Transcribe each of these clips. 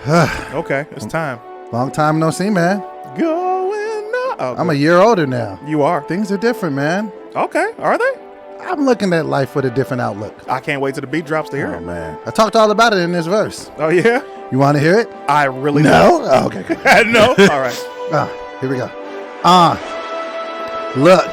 Okay, it's time. Long time no see, man. Going up. Oh, I'm a year older now. You are. Things are different, man. Okay, are they? I'm looking at life with a different outlook. I can't wait till the beat drops to hear Oh, it. man. I talked all about it in this verse. Oh, yeah? You want to hear it? I really No? Oh, okay. Good. No? All right. Here we go. Look.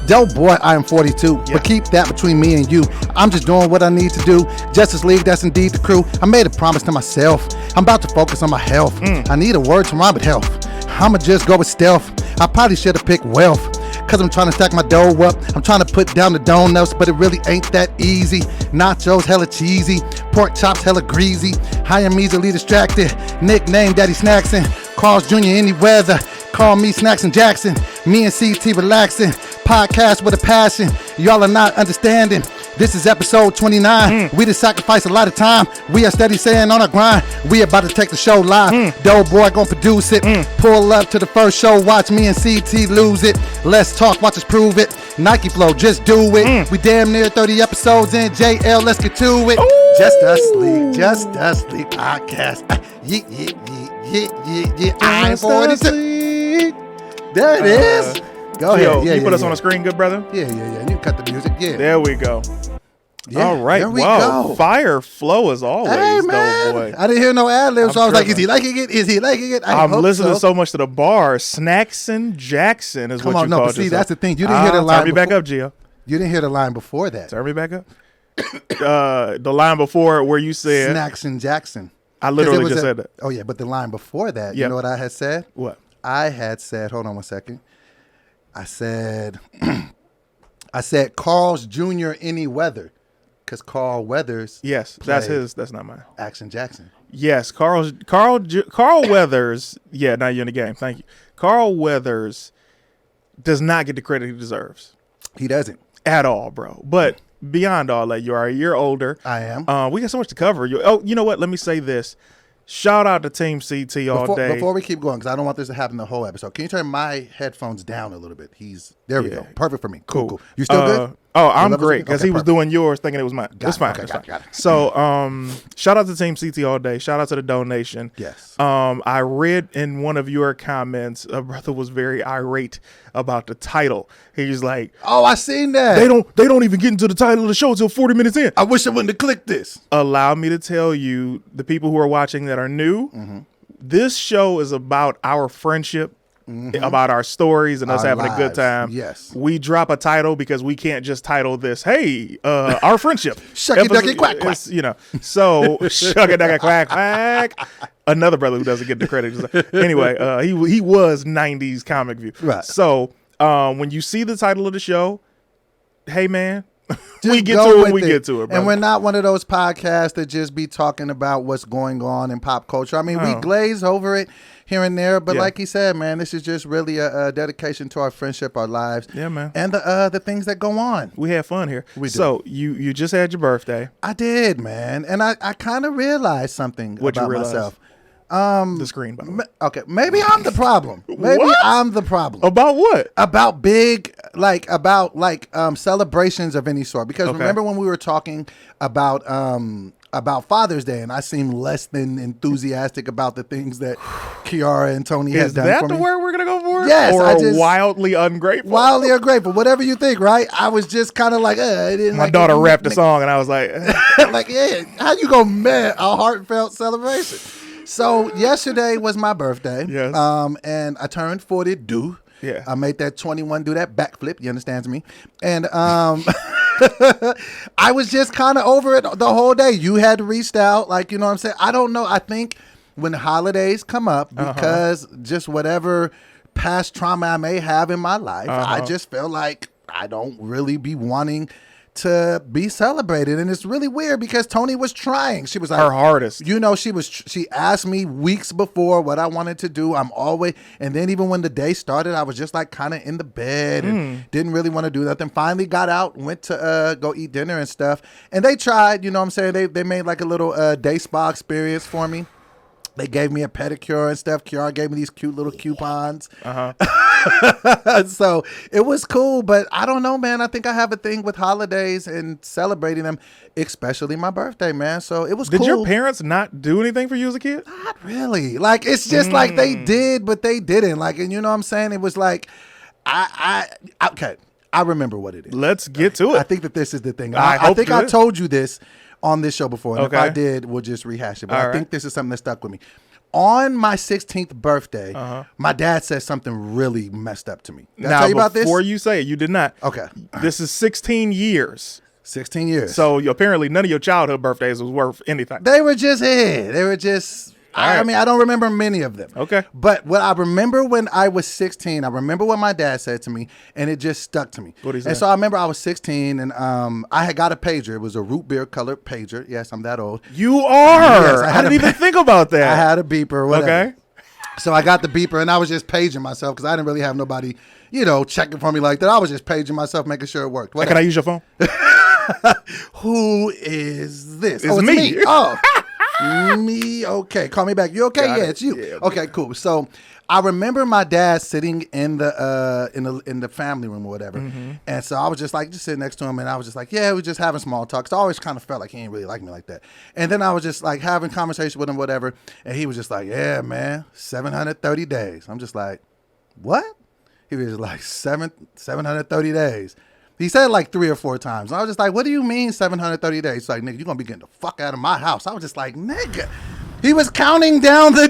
Dope boy, I am 42, but keep that between me and you. I'm just doing what I need to do. Justice League, that's indeed the crew. I made a promise to myself. I'm about to focus on my health. I need a word to rhyme with health. I'ma just go with stealth. I probably should have picked wealth, cause I'm trying to stack my dough up. I'm trying to put down the donuts, but it really ain't that easy. Nachos hella cheesy, pork chops hella greasy. I am easily distracted. Nickname Daddy Snacksin. Carl's Jr. any weather. Call me Snacks and Jackson. Me and CT relaxing. Podcast with a passion. Y'all are not understanding. This is episode 29. We just sacrifice a lot of time. We are steady saying on our grind. We about to take the show live. Dope boy gonna produce it. Pull up to the first show. Watch me and CT lose it. Let's talk. Watch us prove it. Nike Flow, just do it. We damn near 30 episodes in. JL, let's get to it. Ooh. Just Us League podcast. Yeah. I'm 42. There it is. Go ahead. You put us on the screen, good brother? Yeah. You cut the music. Yeah. There we go. Yeah, all right. there we Wow. go. Fire flow as always. Hey, man. Boy. I didn't hear no ad-libs, so I was like, tripping. is he liking it? I'm listening so much to the bar. Snackson Jackson is what you called but see, yourself. that's the thing. You didn't hear the line Turn me back up, Gio. You didn't hear the line before that. Turn me back up. The line before where you said. Snacks and Jackson. I literally just said that. Oh, yeah, but the line before that, you know what I had said? What? I had said, hold on one second. I said Carl's Jr. any weather. Because Carl Weathers. Yes, that's his. That's not mine. Action Jackson. Yes, Carl Weathers. Yeah, now you're in the game. Thank you. Carl Weathers does not get the credit he deserves. He doesn't. At all, bro. But beyond all that, you are a year older. I am. We got so much to cover. You know what? Let me say this. Shout out to Team CT all day. Before we keep going, because I don't want this to happen the whole episode, can you turn my headphones down a little bit? There we go. Perfect for me. Cool. You still good? Oh, I'm great, because he was perfect. doing yours thinking it was mine. It's fine. Got it. So, shout out to Team CT all day. Shout out to the donation. Yes. I read in one of your comments, a brother was very irate about the title. He's like, "Oh, I seen that. They don't even get into the title of the show until 40 minutes in. I wish I wouldn't have clicked this." Allow me to tell you, the people who are watching that are new, this show is about our friendship. About our stories and us having a good time. Yes. We drop a title because we can't just title this, hey, our friendship. Shucky ducky quack quack. So shucky ducky quack quack. Another brother who doesn't get the credit. Anyway, he was 90s comic view. Right. So when you see the title of the show, hey man, Just we get to it, bro. And we're not one of those podcasts that just be talking about what's going on in pop culture. I mean, we glaze over it here and there, but like he said, man, this is just really a dedication to our friendship, our lives, man, and the things that go on. We had fun here. We did. So you just had your birthday. I did, man, and I kind of realized something about myself. The screen, by the way. Okay, maybe I'm the problem. I'm the problem. About what? About celebrations of any sort. Because remember when we were talking about Father's Day, and I seemed less than enthusiastic about the things that Kiara and Tony had done for me. Is that the word we're gonna go for? Yes, or wildly ungrateful. Wildly ungrateful, whatever you think, right? I was just kind of like, I didn't. My daughter rapped the song, and I was like, like, yeah, how you gonna met a heartfelt celebration? So yesterday was my birthday. Yes. And I turned 40. Yeah. I made that 21 do that backflip. You understand me? And I was just kind of over it the whole day. You had reached out, like, you know what I'm saying? I don't know. I think when holidays come up, because just whatever past trauma I may have in my life, I just feel like I don't really be wanting to be celebrated. And it's really weird because Tony was trying. She was like her hardest. You know, she asked me weeks before what I wanted to do. And then even when the day started, I was just like kind of in the bed and didn't really want to do nothing. Finally got out, went to go eat dinner and stuff. And they tried, you know what I'm saying? They made like a little day spa experience for me. They gave me a pedicure and stuff. Kiara gave me these cute little coupons. So it was cool, but I don't know, man. I think I have a thing with holidays and celebrating them, especially my birthday, man. So it was cool. Did your parents not do anything for you as a kid? Not really. Like, it's just like they did, but they didn't. Like, and you know what I'm saying? It was like, okay, I remember what it is. Let's get to it. I think that this is the thing. I think I told you this on this show before. And Okay. if I did, we'll just rehash it. But All I think this is something that stuck with me. On my 16th birthday, my dad said something really messed up to me. Did I tell you about this? Before you say it, you did not. Okay. This is 16 years. 16 years. So apparently none of your childhood birthdays was worth anything. They were just here. They were just... I right. mean, I don't remember many of them. Okay. But what I remember when I was 16, I remember what my dad said to me, and it just stuck to me. What did he say? And so I remember I was 16, and I had got a pager. It was a root beer colored pager. Yes, I'm that old. You are. Yes, I didn't even think about that. I had a beeper or whatever. Okay. So I got the beeper, and I was just paging myself because I didn't really have nobody, checking for me like that. I was just paging myself, making sure it worked. Can I use your phone? Who is this? It's me. Oh. Me, okay. Call me back. You okay? Got Yeah, it. it's you. Yeah, okay, cool. So I remember my dad sitting in the family room or whatever, and so I was just sitting next to him, and I was just like, yeah, we just having small talk. So I always kind of felt like he didn't really like me like that. And then I was just like having conversation with him, whatever, and he was just like, yeah, man, 730 days. I'm just like, what? He was like 730 days. He said it like 3 or 4 times. And I was just like, what do you mean 730 days? He's like, nigga, you're going to be getting the fuck out of my house. I was just like, nigga. He was counting down the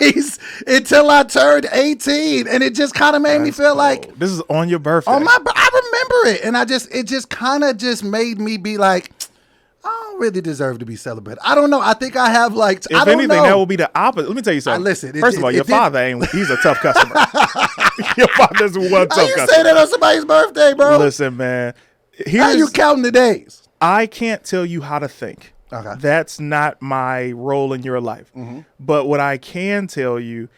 days until I turned 18. And it just kind of made me feel like. This is on your birthday. I remember it. And it just kind of just made me be like, I don't really deserve to be celebrated. I don't know. I think I have like, if anything, that will be the opposite. Let me tell you something. Listen, First of all, your father he's a tough customer. Your father's one tough How you customer. say that on somebody's birthday, bro? Listen, man. How you counting the days? I can't tell you how to think. Okay. That's not my role in your life. But what I can tell you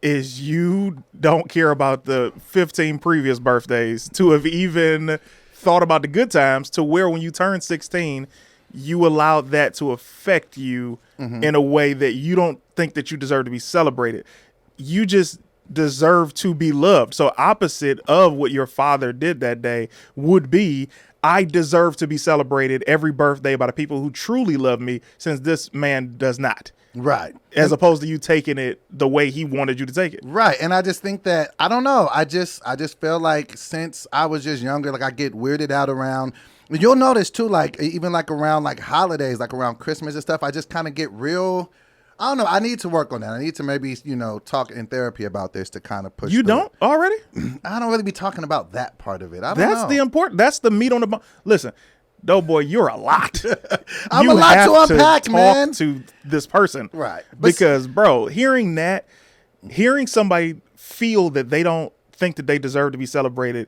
is you don't care about the 15 previous birthdays to have even thought about the good times, to where when you turn 16, you allowed that to affect you in a way that you don't think that you deserve to be celebrated. You just deserve to be loved. So opposite of what your father did that day would be, I deserve to be celebrated every birthday by the people who truly love me, since this man does not. Right. As opposed to you taking it the way he wanted you to take it. Right. And I just think that, I don't know, I just feel like since I was just younger, like I get weirded out around. You'll notice too, like even like around like holidays, like around Christmas and stuff, I just kind of get real. I don't know. I need to work on that. I need to maybe, talk in therapy about this to kind of push. You don't already? I don't really be talking about that part of it. I don't know. That's the important. That's the meat on the bone. Listen, Doughboy, you're a lot. I'm you a lot have to unpack, talk man. To this person, right? Because, bro, hearing somebody feel that they don't think that they deserve to be celebrated,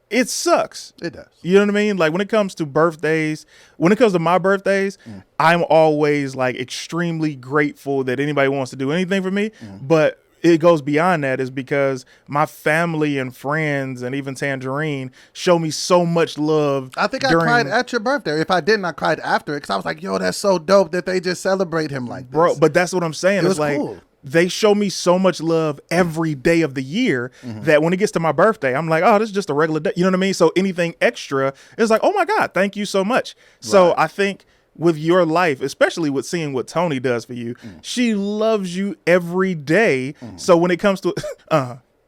it sucks. It does. You know what I mean? Like when it comes to birthdays, when it comes to my birthdays, I'm always like extremely grateful that anybody wants to do anything for me. But it goes beyond that, is because my family and friends and even Tangerine show me so much love. I think I cried at your birthday. If I didn't, I cried after it because I was like, yo, that's so dope that they just celebrate him like this. Bro, but that's what I'm saying. It was it's like, cool. They show me so much love every day of the year that when it gets to my birthday, I'm like, oh, this is just a regular day. You know what I mean? So anything extra is like, oh my God, thank you so much. So I think with your life, especially with seeing what Tony does for you, she loves you every day. So when it comes to,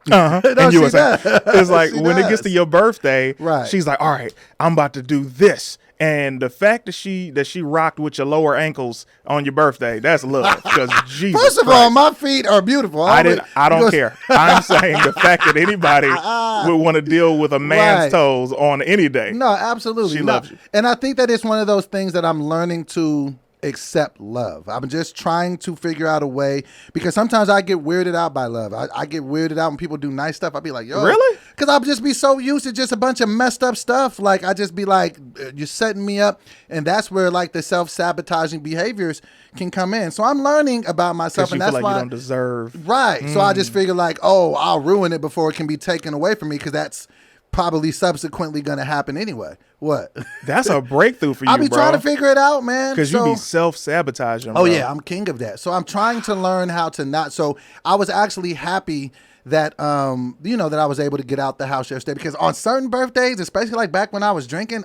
No, and you she were saying, does. it's like She when it gets does. to your birthday, Right. she's like, all right, I'm about to do this. And the fact that she rocked with your lower ankles on your birthday, that's love. Because Jesus First of all, my feet are beautiful. I don't care. I'm saying the fact that anybody would want to deal with a man's Right. toes on any day. No, absolutely. She loves you. And I think that it's one of those things that I'm learning to accept love. I'm just trying to figure out a way, because sometimes I get weirded out by love. I get weirded out when people do nice stuff. I'll be like, yo. Really? Because I'll just be so used to just a bunch of messed up stuff. Like, I just be like, you're setting me up. And that's where like the self-sabotaging behaviors can come in. So I'm learning about myself. And you feel that's like why you don't deserve. Right. So I just figure like, oh, I'll ruin it before it can be taken away from me, because that's probably subsequently going to happen anyway. What? That's a breakthrough for you, I'll be bro. trying to figure it out, man. Because you be self-sabotaging, Oh, bro. yeah, I'm king of that. So I'm trying to learn how to not. So I was actually happy that that I was able to get out the house yesterday, because on certain birthdays, especially like back when I was drinking,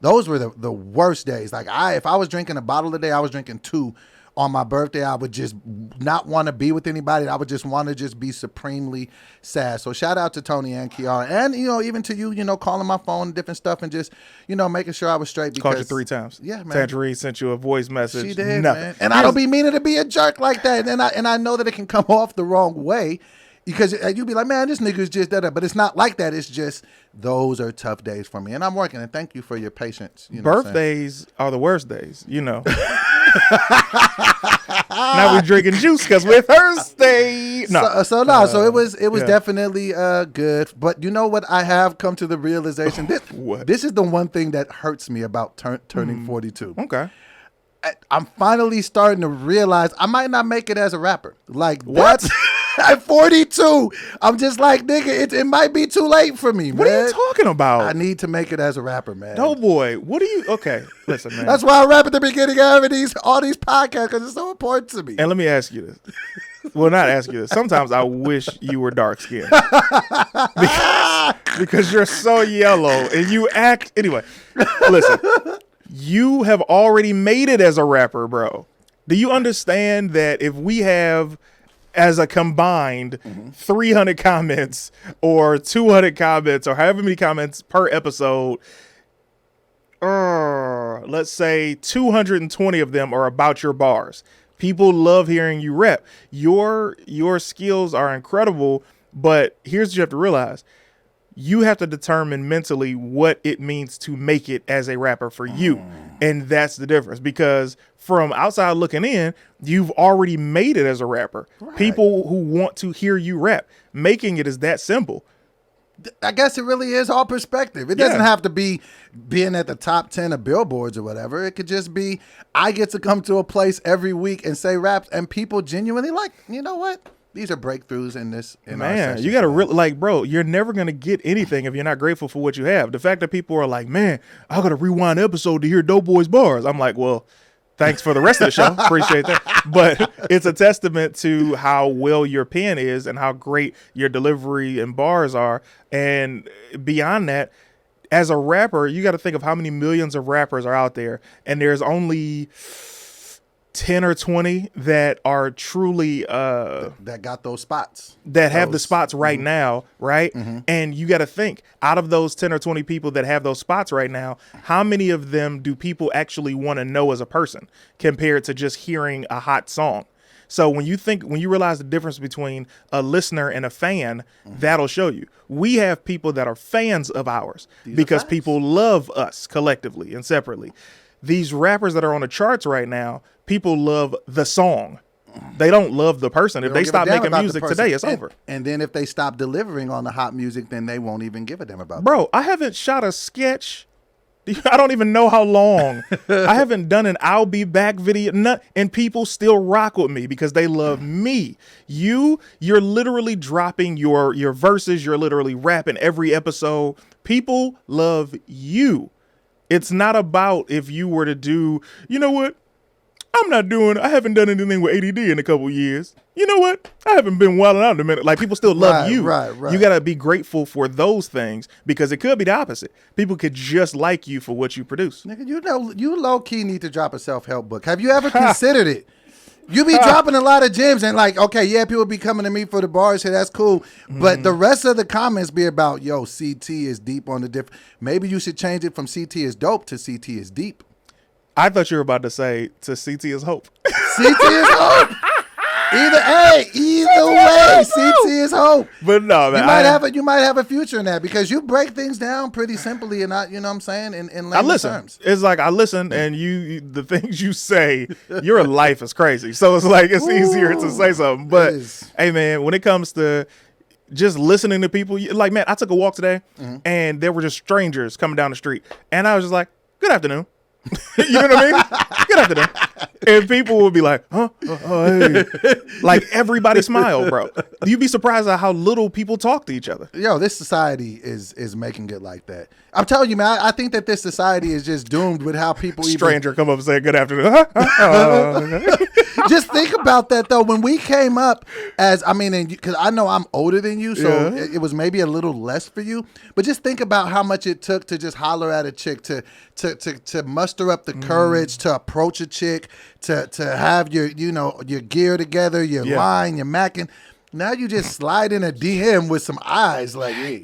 those were the worst days. Like if I was drinking a bottle a day, I was drinking 2 on my birthday. I would just not want to be with anybody. I would just want to just be supremely sad. So shout out to Tony and Kiara, and even to you, calling my phone and different stuff, and just making sure I was straight. Because, called you 3 times. Yeah, man. Tangerine sent you a voice message. She did, nothing. Man. And I don't be meaning to be a jerk like that. And I know that it can come off the wrong way, because you be like, man, this nigga's just that. But it's not like that. It's just those are tough days for me, and I'm working. And thank you for your patience. Birthdays are the worst days. Now we're drinking juice because we're thirsty. So it was definitely good. But you know what? I have come to the realization this is the one thing that hurts me about turning 42. Okay. I'm finally starting to realize I might not make it as a rapper. Like, what? At 42, I'm just like, nigga, it might be too late for me, man. What are you talking about? I need to make it as a rapper, man. Oh boy, what do you? Okay, listen, man. That's why I rap at the beginning of all these podcasts, because it's so important to me. And let me ask you this. Well, not ask you this. Sometimes I wish you were dark skinned because you're so yellow and you act anyway. Listen, you have already made it as a rapper, bro. Do you understand that if we have as a combined 300 comments or 200 comments or however many comments per episode, let's say 220 of them are about your bars. People love hearing you rap. Your skills are incredible, but here's what you have to realize. You have to determine mentally what it means to make it as a rapper for you. And that's the difference, because from outside looking in, you've already made it as a rapper. Right. People who want to hear you rap, making it is that simple. I guess it really is all perspective. It doesn't have to be being at the top 10 of billboards or whatever. It could just be, I get to come to a place every week and say raps, and people genuinely like, you know what? These are breakthroughs in this. Man, you got to really bro, you're never going to get anything if you're not grateful for what you have. The fact that people are like, man, I got to rewind the episode to hear Doughboy's bars. I'm like, well, thanks for the rest of the show. Appreciate that. But it's a testament to how well your pen is and how great your delivery and bars are. And beyond that, as a rapper, you got to think of how many millions of rappers are out there. And there's only 10 or 20 that are truly that got those spots, that have the spots right now, right? And you got to think, out of those 10 or 20 people that have those spots right now, how many of them do people actually want to know as a person compared to just hearing a hot song? So when you realize the difference between a listener and a fan, that'll show you. We have people that are fans of ours because people love us collectively and separately. These rappers that are on the charts right now, people love the song. They don't love the person. If they stop making music today, it's over. And then if they stop delivering on the hot music, then they won't even give a damn about Bro, I haven't shot a sketch. I don't even know how long. I haven't done an I'll Be Back video. And people still rock with me because they love me. You're literally dropping your verses. You're literally rapping every episode. People love you. It's not about if you were to do, you know what? I haven't done anything with ADD in a couple years. You know what? I haven't been wilding out in a minute. Like, people still love you. Right. You got to be grateful for those things, because it could be the opposite. People could just like you for what you produce. Nigga, you low-key need to drop a self-help book. Have you ever considered it? You be dropping a lot of gems and like, okay, yeah, people be coming to me for the bars here. That's cool. But the rest of the comments be about, yo, CT is deep on the different. Maybe you should change it from CT is dope to CT is deep. I thought you were about to say to CT is hope. CT is hope. Either way, CT is hope. But no, man, you might have a future in that, because you break things down pretty simply and not, you know what I'm saying, in layman terms. It's like I listen, and you the things you say, your life is crazy. So it's like it's easier to say something. But hey, man, when it comes to just listening to people, like, man, I took a walk today, and there were just strangers coming down the street, and I was just like, good afternoon. You know what I mean? Good afternoon. And people will be like, huh? Hey. Like, everybody smile, bro. You'd be surprised at how little people talk to each other. Yo, this society is making it like that. I'm telling you, man, I think that this society is just doomed with how people Stranger come up and say good afternoon. Just think about that though. When we came up because I know I'm older than you, so it was maybe a little less for you. But just think about how much it took to just holler at a chick, to muster up the courage to approach a chick, to have your gear together, your line, your macking. Now you just slide in a DM with some eyes like, hey.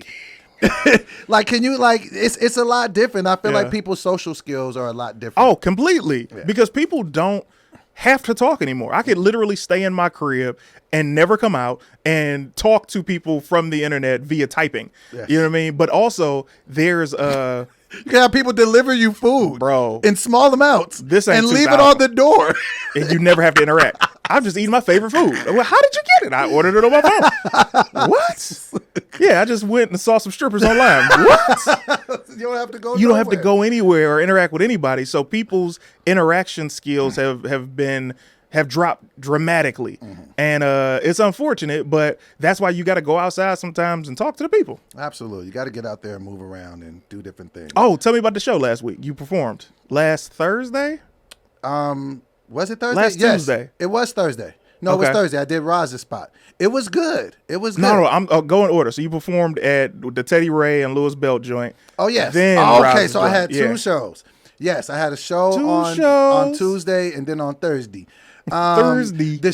Like, can you it's a lot different. I feel like people's social skills are a lot different. Oh, completely. Yeah. Because people don't have to talk anymore. I could literally stay in my crib and never come out and talk to people from the internet via typing. Yes. You know what I mean? But also there's you can have people deliver you food, bro, in small amounts. This ain't and leave it on the door. And you never have to interact. I'm just eating my favorite food. Well, how did you get it? I ordered it on my phone. What? Yeah, I just went and saw some strippers online. What? You don't have to go. You don't have to go anywhere or interact with anybody. So people's interaction skills have dropped dramatically. And it's unfortunate, but that's why you got to go outside sometimes and talk to the people. Absolutely. You got to get out there and move around and do different things. Oh, tell me about the show last week. You performed last Thursday? Was it Thursday? Last Tuesday. It was Thursday. No, Okay. It was Thursday. I did Roz's spot. It was good. It was good. No, I'm go in order. So you performed at the Teddy Ray and Louis Belt joint. Oh, yes. Then okay, Roz's so I had joint. two shows. Yes, I had a show Two on shows. Tuesday and then on Thursday. Thursday. The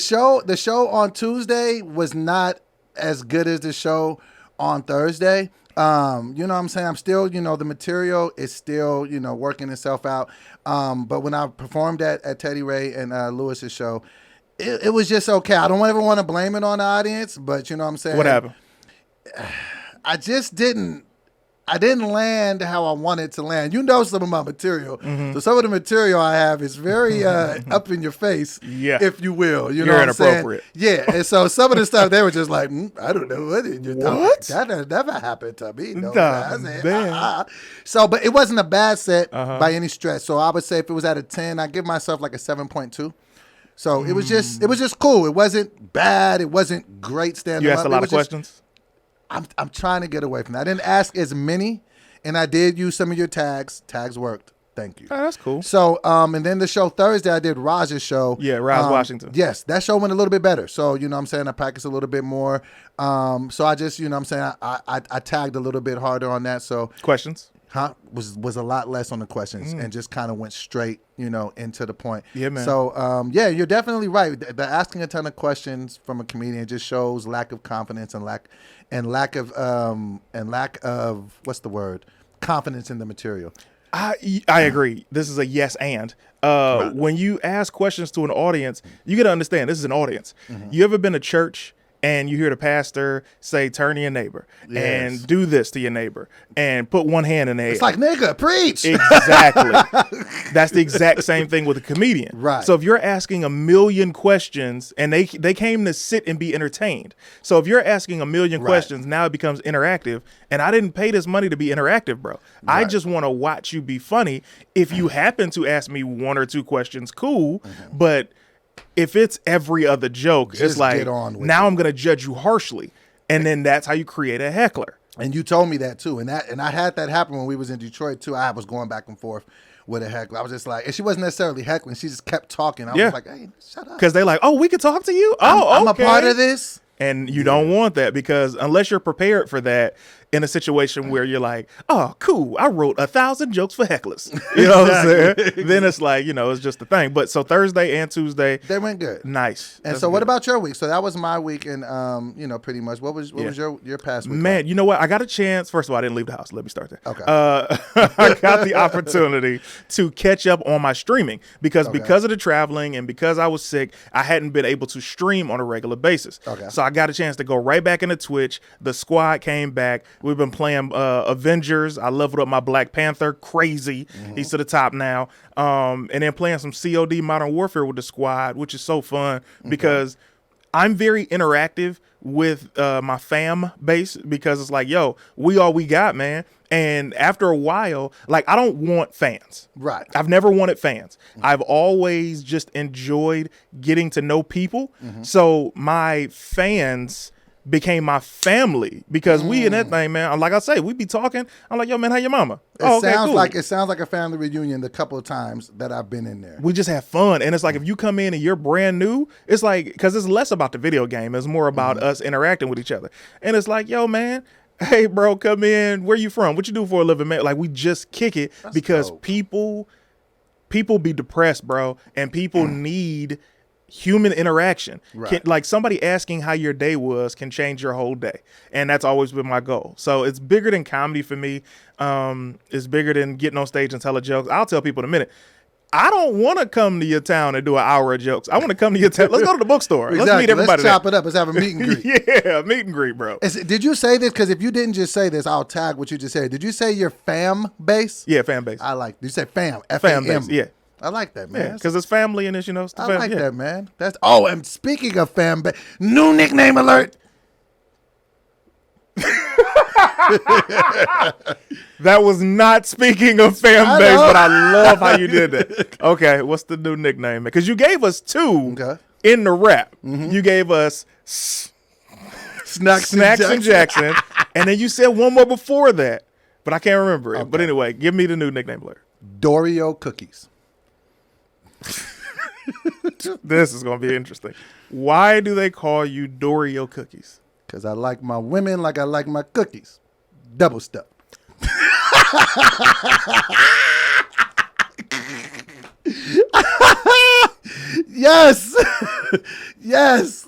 show on Tuesday was not as good as the show on Thursday. You know what I'm saying? I'm still, the material is still, working itself out. But when I performed at Teddy Ray and Lewis's show, it was just okay. I don't ever want to blame it on the audience, but you know what I'm saying? What happened? I just didn't land how I wanted to land. You know some of my material. So some of the material I have is very up in your face, if you will. You know what I'm saying? Yeah, and so some of the stuff, they were just like, I don't know what you're talking about. That never happened to me. No, I said, So, but it wasn't a bad set by any stretch. So I would say if it was at a 10, I'd give myself like a 7.2. So it was just cool. It wasn't bad. It wasn't great stand-up. You asked a lot of questions? I'm trying to get away from that. I didn't ask as many, and I did use some of your tags. Tags worked. Thank you. Oh, that's cool. So, and then the show Thursday, I did Raj's show. Yeah, Roz Washington. Yes, that show went a little bit better. So, you know what I'm saying? I practiced a little bit more. So I just, you know what I'm saying? I tagged a little bit harder on that. So Questions? Was a lot less on the questions and just kind of went straight, into the point. Yeah, man. So, you're definitely right. The asking a ton of questions from a comedian just shows lack of confidence and lack of what's the word? Confidence in the material. I agree. This is a yes and. When you ask questions to an audience, you got to understand this is an audience. You ever been to church and you hear the pastor say, turn to your neighbor and do this to your neighbor and put one hand in the air? It's like, nigga, preach. Exactly. That's the exact same thing with a comedian. Right. So if you're asking a million questions and they came to sit and be entertained. So if you're asking a million questions, now it becomes interactive. And I didn't pay this money to be interactive, bro. I just want to watch you be funny. If you happen to ask me one or two questions, cool. But if it's every other joke, just it's like, now I'm going to judge you harshly. And then that's how you create a heckler. And you told me that too. And I had that happen when we was in Detroit too. I was going back and forth with a heckler. I was just like, and she wasn't necessarily heckling. She just kept talking. I was like, hey, shut up. Because they like, oh, we can talk to you? I'm a part of this. And you don't want that because unless you're prepared for that in a situation where you're like, oh, cool, I wrote 1,000 jokes for hecklers. You know what I'm saying? Then it's like, it's just the thing. But so Thursday and Tuesday. They went good. Nice. And so what about your week? So that was my week and, pretty much. What was your past week? Man, you know what? I got a chance. First of all, I didn't leave the house. Let me start there. Okay. I got the opportunity to catch up on my streaming because of the traveling and because I was sick, I hadn't been able to stream on a regular basis. Okay. So I got a chance to go right back into Twitch. The squad came back. We've been playing Avengers. I leveled up my Black Panther. Crazy. He's to the top now. And then playing some COD Modern Warfare with the squad, which is so fun because I'm very interactive with my fam base because it's like, yo, we all we got, man. And after a while, like, I don't want fans. Right. I've never wanted fans. I've always just enjoyed getting to know people. So my fans became my family because we in that thing, man. Like I say, we be talking. I'm like, yo, man, how your mama? It sounds like a family reunion the couple of times that I've been in there. We just have fun. And it's like, if you come in and you're brand new, it's like, because it's less about the video game. It's more about us interacting with each other. And it's like, yo, man, hey, bro, come in. Where you from? What you do for a living, man? Like, we just kick it. That's because dope. People be depressed, bro. And people need human interaction. Right. Like somebody asking how your day was can change your whole day. And that's always been my goal. So it's bigger than comedy for me. It's bigger than getting on stage and tell a joke. I'll tell people in a minute. I don't want to come to your town and do an hour of jokes. I want to come to your town. Let's go to the bookstore. Exactly. Let's meet everybody. Let's chop it up. Let's have a meet and greet. Yeah, meet and greet, bro. Did you say this? Because if you didn't just say this, I'll tag what you just said. Did you say your fam base? Yeah, fan base. I like. Did you say fam? Fan base. Yeah. I like that, man. Yeah, because it's family and it's, it's the family. I like that, man. And speaking of fan base, new nickname alert. That was not speaking of fan base, but I love how you did that. Okay, what's the new nickname? Because you gave us two in the rap. Mm-hmm. You gave us Snacks and Jackson, and then you said one more before that, but I can't remember it. Okay. But anyway, give me the new nickname alert. Doreo cookies. This is going to be interesting. Why do they call you Doreo cookies? Because I like my women like I like my cookies. Double stuff. Yes. Yes.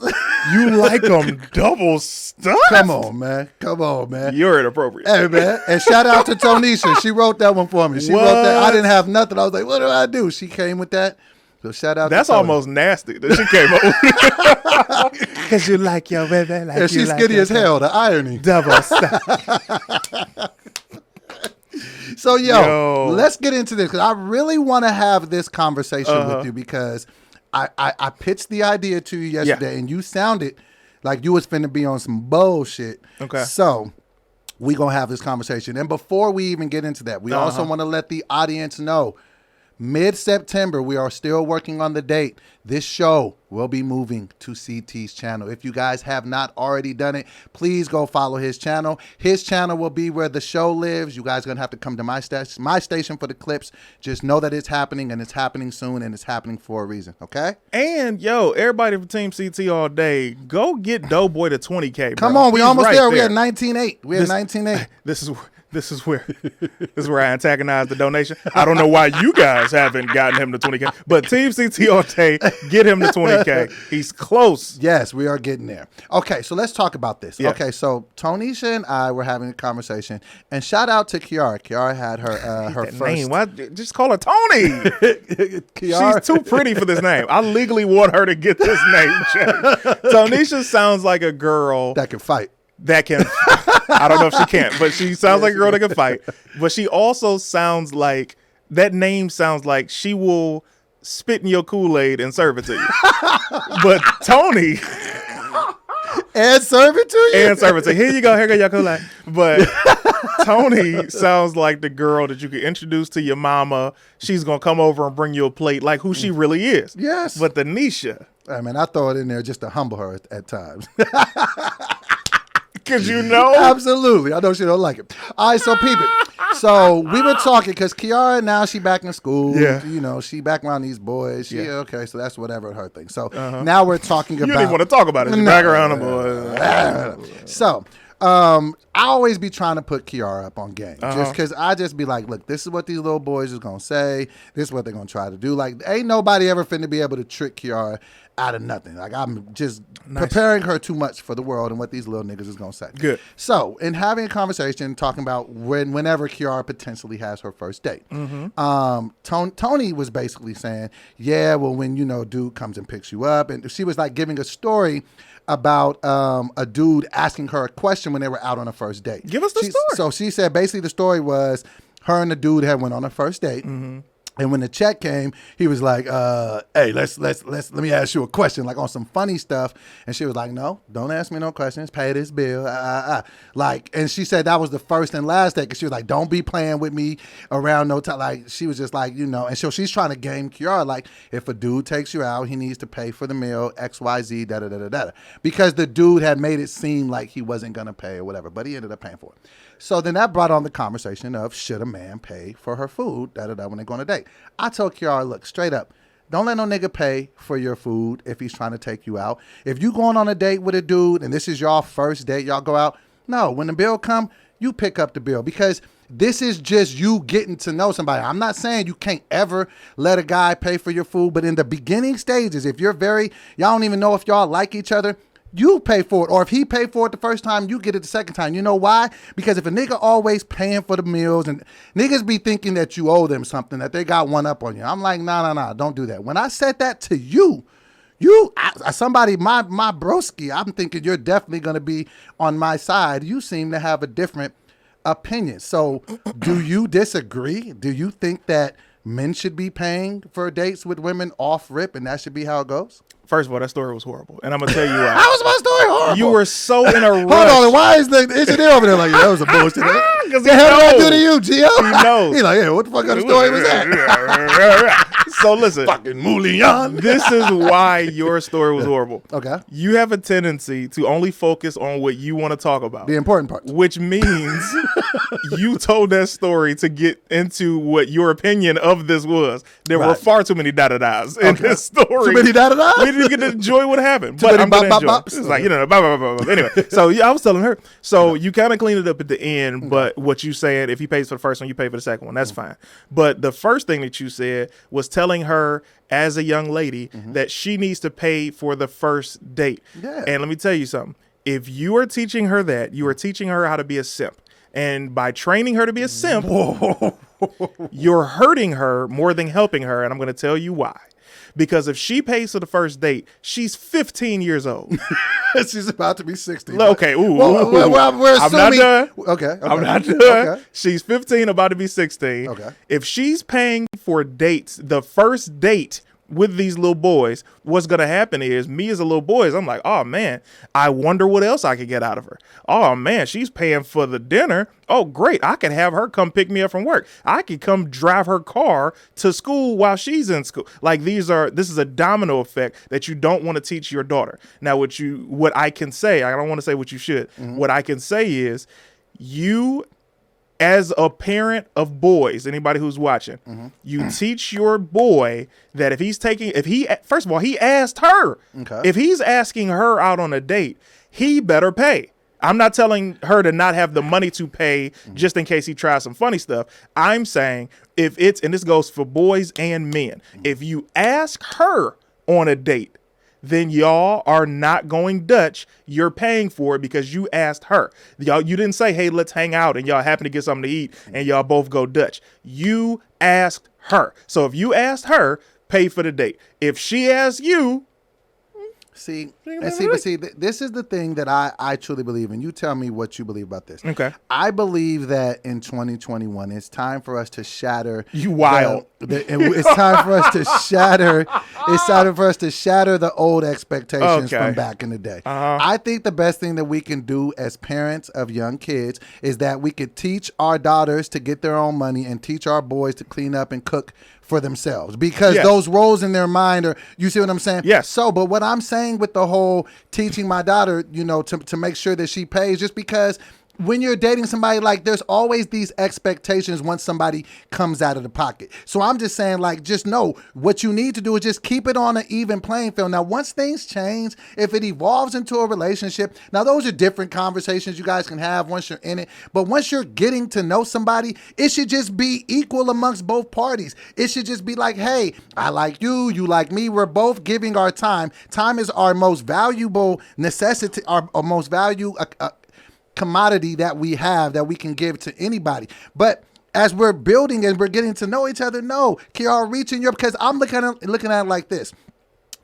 You like them double stuff? Come on, man. You're inappropriate. Hey, man. And shout out to Tonisha. She wrote that one for me. She wrote that. I didn't have nothing. I was like, what do I do? She came with that. So shout out That's to almost nasty that she came up with. Because you like your women like and she's skinny as hell. The irony. Double stuff. So, yo, let's get into this because I really want to have this conversation with you because I pitched the idea to you yesterday and you sounded like you was finna be on some bullshit. Okay. So we going to have this conversation. And before we even get into that, we also want to let the audience know mid-September, we are still working on the date. This show will be moving to CT's channel. If you guys have not already done it, please go follow his channel. His channel will be where the show lives. You guys are going to have to come to my station for the clips. Just know that it's happening, and it's happening soon, and it's happening for a reason, okay? And, yo, everybody from Team CT all day, go get Doughboy to 20K, bro. Come on, we almost there. We at 19.8. We at 19.8. This is where I antagonize the donation. I don't know why you guys haven't gotten him to 20K, but Team CT all day, get him to 20K. He's close. Yes, we are getting there. Okay, so let's talk about this. Yeah. Okay, so Tonisha and I were having a conversation, and shout out to Kiara. Kiara had her first name. Why just call her Tony? Kiara. She's too pretty for this name. I legally want her to get this name. Tonisha sounds like a girl that can fight. I don't know if she can, but she sounds like a girl that can fight. But she also sounds like, that name sounds like she will spit in your Kool-Aid and serve it to you. But Tony. And serve it to you? And serve it to you. Here you go your Kool-Aid. But Tony sounds like the girl that you could introduce to your mama. She's going to come over and bring you a plate like who she really is. Yes. But the Nisha. I mean, I throw it in there just to humble her at times. Because you know? Absolutely. I know she don't like it. All right, so peep it. So we were talking because Kiara, now she back in school. Yeah. You know, she back around these boys. Okay, so that's whatever her thing. So now we're talking about. You didn't want to talk about it. She back around the boys. So I always be trying to put Kiara up on game. Just because I just be like, look, this is what these little boys is going to say. This is what they're going to try to do. Like, ain't nobody ever finna be able to trick Kiara out of nothing. Like, I'm just preparing her too much for the world and what these little niggas is going to say. Good. So, in having a conversation, talking about whenever Kiara potentially has her first date, Tony was basically saying, yeah, well, when, dude comes and picks you up. And she was like giving a story about a dude asking her a question when they were out on a first date. Give us the story. So she said basically the story was her and the dude had went on a first date. And when the check came, he was like, "Hey, let me ask you a question, like on some funny stuff." And she was like, "No, don't ask me no questions. Pay this bill." Like, and she said that was the first and last day, because she was like, "Don't be playing with me around no time." Like, she was just like, and so she's trying to game Kiara, like, if a dude takes you out, he needs to pay for the meal, XYZ, da da da da da, because the dude had made it seem like he wasn't gonna pay or whatever, but he ended up paying for it. So then that brought on the conversation of, should a man pay for her food, da-da-da, when they go on a date. I told Kiara, look, straight up, don't let no nigga pay for your food if he's trying to take you out. If you going on a date with a dude and this is y'all first date, y'all go out, no, when the bill come, you pick up the bill, because this is just you getting to know somebody. I'm not saying you can't ever let a guy pay for your food, but in the beginning stages, if y'all don't even know if y'all like each other, you pay for it. Or if he paid for it the first time, you get it the second time. You know why? Because if a nigga always paying for the meals, and niggas be thinking that you owe them something, that they got one up on you. I'm like, nah, don't do that. When I said that to you, somebody, my broski, I'm thinking you're definitely going to be on my side. You seem to have a different opinion. So do you disagree? Do you think that men should be paying for dates with women off rip, and that should be how it goes? First of all, that story was horrible, and I'm gonna tell you why. How was my story horrible? You were so in a rush. Hold on, why is the engineer over there like, that was a bullshit? Because the hell did I do to you, Gio? He knows. He's like, yeah, what the fuck kind of story was that? So listen, fucking Moulian. This is why your story was horrible. Okay. You have a tendency to only focus on what you want to talk about. The important parts. Which means you told that story to get into what your opinion of this was. There were far too many da-da-das in this story. Too many da-da-das? We didn't get to enjoy what happened. Too But many I'm going to enjoy it. bop-bop-bops? It's like, blah. Anyway, so I was telling her. So you kind of cleaned it up at the end, but what you said, if he pays for the first one, you pay for the second one. That's fine. But the first thing that you said was telling her as a young lady that she needs to pay for the first date. Yeah. And let me tell you something. If you are teaching her that, you are teaching her how to be a simp. And by training her to be a simp, you're hurting her more than helping her. And I'm going to tell you why. Because if she pays for the first date, she's 15 years old. She's about to be 60. Okay. Ooh. We're assuming. I'm not done. Okay. I'm not done. Okay. She's 15, about to be 16. Okay. If she's paying for dates, the first date with these little boys, what's going to happen is me as a little boy, I'm like, oh man, I wonder what else I could get out of her. Oh man, she's paying for the dinner. Oh great, I could have her come pick me up from work. I could come drive her car to school while she's in school. Like this is a domino effect that you don't want to teach your daughter. Now what I can say, I don't want to say what you should. What I can say is you, as a parent of boys, anybody who's watching, you teach your boy that first of all, he asked her. Okay. If he's asking her out on a date, he better pay. I'm not telling her to not have the money to pay just in case he tries some funny stuff. I'm saying and this goes for boys and men, if you ask her on a date, then y'all are not going Dutch. You're paying for it because you asked her. You didn't say, hey, let's hang out and y'all happen to get something to eat and y'all both go Dutch. You asked her. So if you asked her, pay for the date. If she asks you, See, this is the thing that I truly believe in. You tell me what you believe about this. Okay. I believe that in 2021, it's time for us to shatter. You wild. It's time for us to shatter. It's time for us to shatter the old expectations from back in the day. I think the best thing that we can do as parents of young kids is that we could teach our daughters to get their own money and teach our boys to clean up and cook for themselves, because those roles in their mind are, you see what I'm saying? Yes. So, but what I'm saying with the whole teaching my daughter, to make sure that she pays, just because when you're dating somebody, like, there's always these expectations once somebody comes out of the pocket. So I'm just saying, like, just know what you need to do is just keep it on an even playing field. Now, once things change, if it evolves into a relationship, now those are different conversations you guys can have once you're in it. But once you're getting to know somebody, it should just be equal amongst both parties. It should just be like, hey, I like you, you like me. We're both giving our time. Time is our most valuable necessity, our most value commodity that we have, that we can give to anybody. But as we're building and we're getting to know each other, no, Kiara, reaching your, because I'm looking at it like this.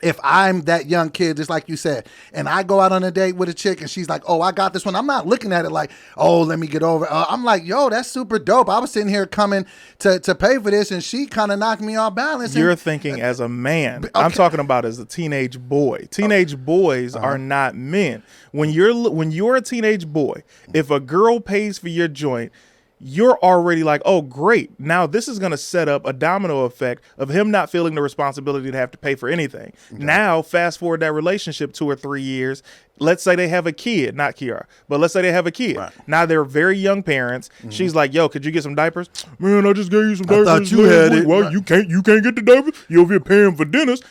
if I'm that young kid, just like you said, and I go out on a date with a chick and she's like, oh, I got this one. I'm not looking at it like, oh, let me get over. I'm like, yo, that's super dope. I was sitting here coming to pay for this and she kind of knocked me off balance. You're thinking as a man. Okay. I'm talking about as a teenage boy. Teenage boys are not men. When you're a teenage boy, if a girl pays for your joint, you're already like, oh, great. Now this is going to set up a domino effect of him not feeling the responsibility to have to pay for anything. Okay. Now, fast forward that relationship 2 or 3 years. Let's say they have a kid, not Kiara, but let's say they have a kid. Right. Now they're very young parents. Mm-hmm. She's like, yo, could you get some diapers? Man, I just gave you some diapers. I thought you had it. Well, you can't get the diapers. You're over here paying for dinners.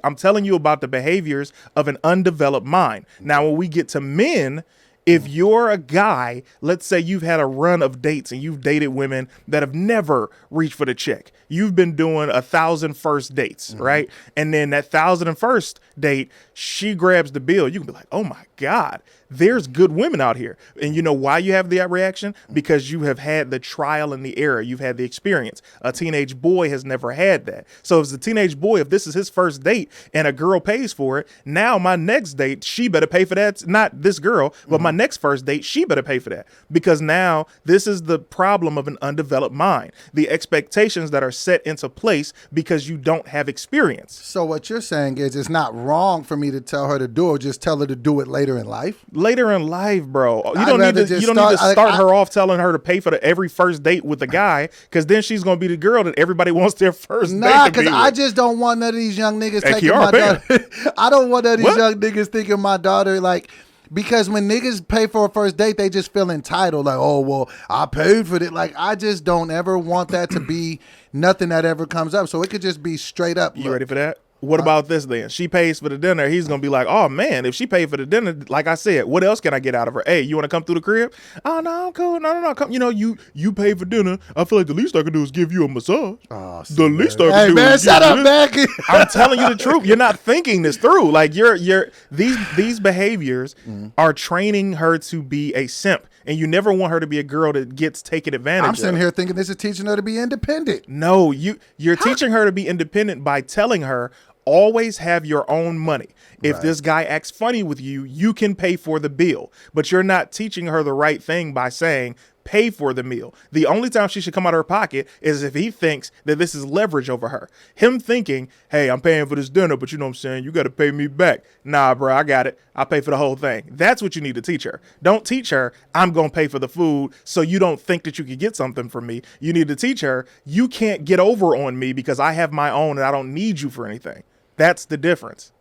I'm telling you about the behaviors of an undeveloped mind. Now, when we get to men, if you're a guy, let's say you've had a run of dates and you've dated women that have never reached for the check. You've been doing 1,000 first dates, right? And then that 1,001st date, she grabs the bill. You can be like, oh my God, there's good women out here. And you know why you have that reaction? Because you have had the trial and the error. You've had the experience. A teenage boy has never had that. So as a teenage boy, if this is his first date and a girl pays for it, now my next date, she better pay for that. Not this girl, but my next first date, she better pay for that. Because now this is the problem of an undeveloped mind. The expectations that are set into place because you don't have experience. So what you're saying is it's not wrong for me to tell her to do it, just tell her to do it later in life? Later in life, bro. You don't need to start her off telling her to pay for every first date with the guy, because then she's going to be the girl that everybody wants their first date. Nah, because I just don't want none of these young niggas taking my daughter. I don't want none of these young niggas thinking my daughter, like, because when niggas pay for a first date, they just feel entitled. Like, oh, well, I paid for it. Like, I just don't ever want that to be nothing that ever comes up. So it could just be straight up. You ready for that? What about this then? She pays for the dinner. He's going to be like, oh, man, if she paid for the dinner, like I said, what else can I get out of her? Hey, you want to come through the crib? Oh, no, I'm cool. No. Come. You know, you pay for dinner. I feel like the least I can do is give you a massage. Oh, the least I can do is shut up, man. I'm telling you the truth. You're not thinking this through. Like, these behaviors are training her to be a simp. And you never want her to be a girl that gets taken advantage of. I'm sitting here thinking this is teaching her to be independent. No, you're teaching her to be independent by telling her, always have your own money. If this guy acts funny with you, you can pay for the bill. But you're not teaching her the right thing by saying, pay for the meal. The only time she should come out of her pocket is if he thinks that this is leverage over her. Him thinking, hey, I'm paying for this dinner, but you know what I'm saying? You got to pay me back. Nah, bro, I got it. I'll pay for the whole thing. That's what you need to teach her. Don't teach her, I'm going to pay for the food so you don't think that you could get something from me. You need to teach her, you can't get over on me because I have my own and I don't need you for anything. That's the difference.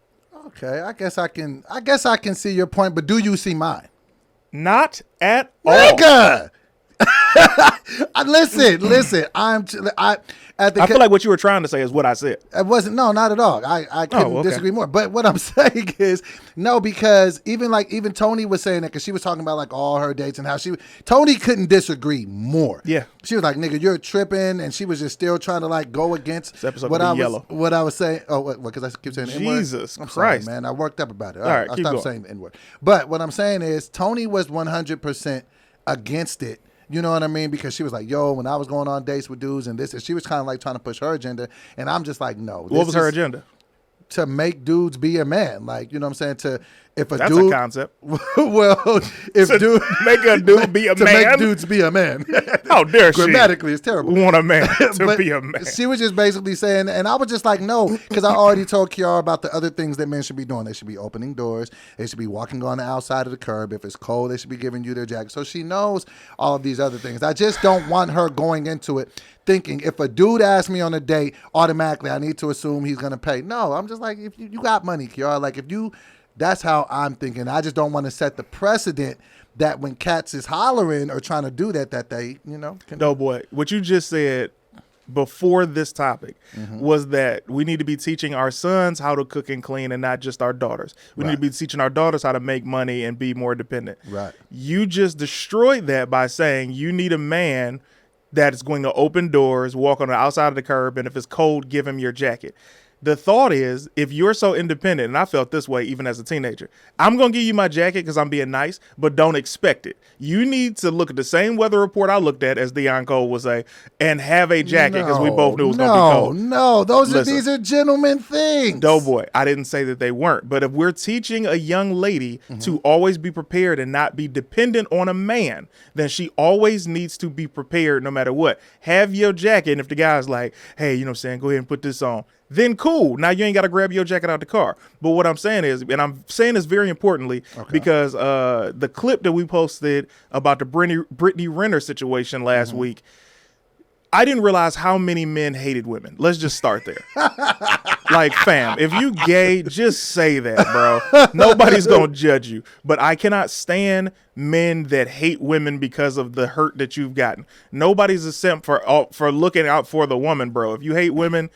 Okay, I guess I can see your point, but do you see mine? Not at all. Nigga! Listen. I feel like what you were trying to say is what I said. It wasn't. No, not at all. I couldn't disagree more. But what I'm saying is no, because even Tony was saying that because she was talking about like all her dates and how Tony couldn't disagree more. Yeah, she was like, "Nigga, you're tripping," and she was just still trying to like go against what I was saying. Oh, what? Because I keep saying N-word. Jesus Christ, sorry, man, I worked up about it. All right, I stopped saying N-word. But what I'm saying is Tony was 100% against it. You know what I mean? Because she was like, yo, when I was going on dates with dudes and this, and she was kind of like trying to push her agenda. And I'm just like, no. What was her agenda? To make dudes be a man. Like, you know what I'm saying? That's a concept. Well, make a dude be a to man. To make dudes be a man. How dare she? Grammatically, it's terrible. Want a man to be a man. She was just basically saying, and I was just like, no, because I already told Kiara about the other things that men should be doing. They should be opening doors. They should be walking on the outside of the curb. If it's cold, they should be giving you their jacket. So she knows all of these other things. I just don't want her going into it thinking if a dude asks me on a date, automatically I need to assume he's going to pay. No, I'm just like, if you got money, Kiara, like that's how I'm thinking. I just don't want to set the precedent that when cats is hollering or trying to do that they, No, boy, what you just said before this topic was that we need to be teaching our sons how to cook and clean and not just our daughters. We need to be teaching our daughters how to make money and be more dependent. Right. You just destroyed that by saying you need a man that is going to open doors, walk on the outside of the curb, and if it's cold, give him your jacket. The thought is, if you're so independent, and I felt this way even as a teenager, I'm going to give you my jacket because I'm being nice, but don't expect it. You need to look at the same weather report I looked at, as Deion Cole would say, and have a jacket because we both knew it was going to be cold. No, these are gentleman things. Doughboy, I didn't say that they weren't. But if we're teaching a young lady to always be prepared and not be dependent on a man, then she always needs to be prepared no matter what. Have your jacket, and if the guy's like, hey, you know what I'm saying, go ahead and put this on, then cool. Now you ain't got to grab your jacket out the car. But what I'm saying is, and I'm saying this very importantly, because the clip that we posted about the Brittany Renner situation last week, I didn't realize how many men hated women. Let's just start there. Like, fam, if you gay, just say that, bro. Nobody's going to judge you. But I cannot stand men that hate women because of the hurt that you've gotten. Nobody's a simp for looking out for the woman, bro. If you hate women,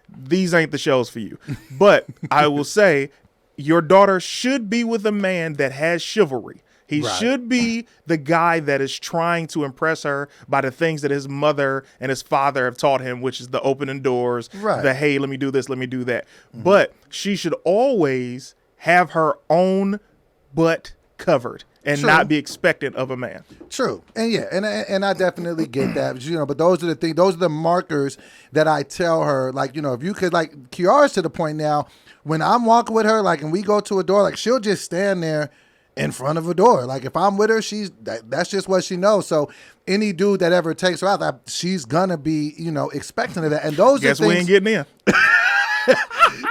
these ain't the shows for you. But I will say, your daughter should be with a man that has chivalry. He should be the guy that is trying to impress her by the things that his mother and his father have taught him, which is the opening doors, the, hey, let me do this, let me do that. But she should always have her own butt covered and not be expectant of a man. True. And yeah, and I definitely get that. But those are the things, those are the markers that I tell her, like, if you could, like, Kiara's to the point now, when I'm walking with her, like, and we go to a door, like, she'll just stand there in front of a door. Like, if I'm with her, that's just what she knows. So any dude that ever takes her out, she's gonna be, expecting of that. And those Guess are things, we ain't getting in.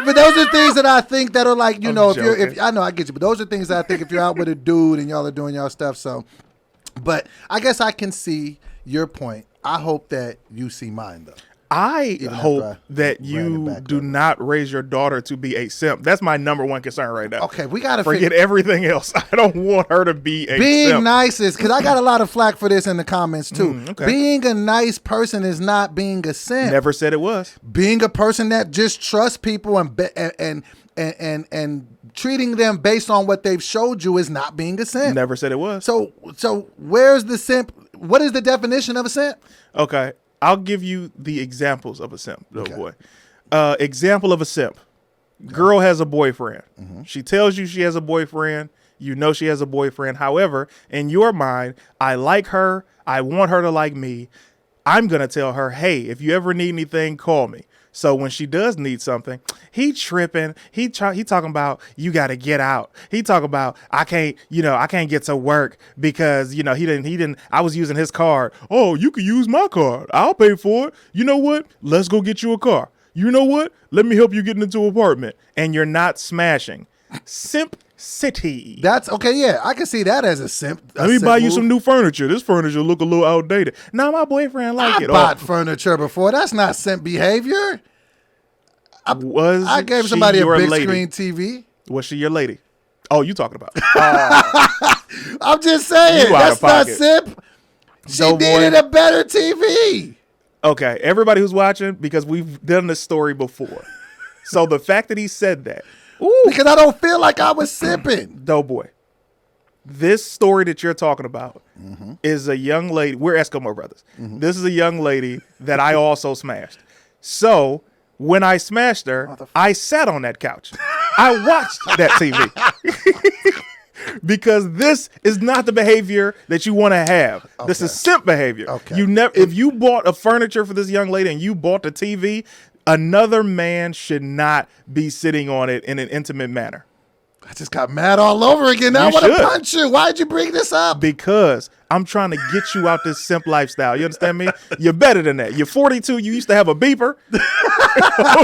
But those are things that I think that are like, if I know I get you, but those are things that I think if you're out with a dude and y'all are doing y'all stuff. So, but I guess I can see your point. I hope that you see mine though. I hope that you do not raise your daughter to be a simp. That's my number one concern right now. Okay, we got to forget everything else. I don't want her to be a simp. Being nice is, because I got a lot of flack for this in the comments too. Being a nice person is not being a simp. Never said it was. Being a person that just trusts people and treating them based on what they've showed you is not being a simp. Never said it was. So where's the simp? What is the definition of a simp? Okay. I'll give you the examples of a simp, boy. Example of a simp. Girl has a boyfriend. She tells you she has a boyfriend. You know she has a boyfriend. However, in your mind, I like her. I want her to like me. I'm going to tell her, hey, if you ever need anything, call me. So when she does need something, he tripping. He talking about, you got to get out. He talking about, I can't get to work because, he didn't, I was using his card. Oh, you can use my card. I'll pay for it. You know what? Let's go get you a car. You know what? Let me help you get into an apartment. And you're not smashing. Simp city. That's okay. Yeah, I can see that as a simp. Let me buy you some new furniture. This furniture look a little outdated. Now my boyfriend like it. I bought furniture before. That's not simp behavior. I gave somebody a big screen TV. Was she your lady? Oh, you talking about? I'm just saying. That's not simp. She needed a better TV. Okay, everybody who's watching, because we've done this story before. So the fact that he said that. Ooh. Because I don't feel like I was sipping. Doughboy. This story that you're talking about is a young lady. We're Eskimo brothers. This is a young lady that I also smashed. So when I smashed her, I sat on that couch. I watched that TV. Because this is not the behavior that you want to have. Okay. This is simp behavior. Okay. If you bought a furniture for this young lady and you bought the TV, another man should not be sitting on it in an intimate manner. I just got mad all over again. Now I want to punch you. Why'd you bring this up? Because I'm trying to get you out this simp lifestyle. You understand me? You're better than that. You're 42. You used to have a beeper.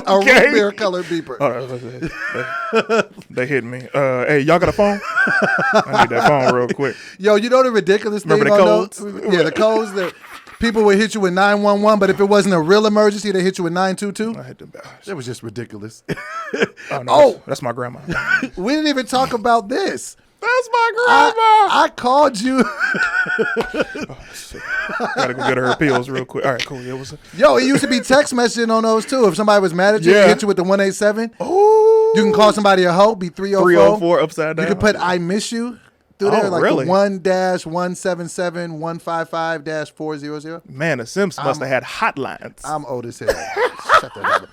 A root beer colored beeper. They hit me. Hey, y'all got a phone? I need that phone real quick. Yo, you know the ridiculous thing? Remember the codes? The codes that people would hit you with 911, but if it wasn't a real emergency, they hit you with 922. I hit them bells. It was just ridiculous. That's my grandma. We didn't even talk about this. That's my grandma. I called you. Gotta go get her pills real quick. All right, cool. Yeah, what's up? Yo, it used to be text messaging on those too. If somebody was mad at you, they hit you with the 187. Oh, you can call somebody a hoe, be 304. 304 upside down. You can put I miss you. through there, like really? the 1-177-155-400. Man, the Simps must have had hotlines. I'm old as hell. Shut that up.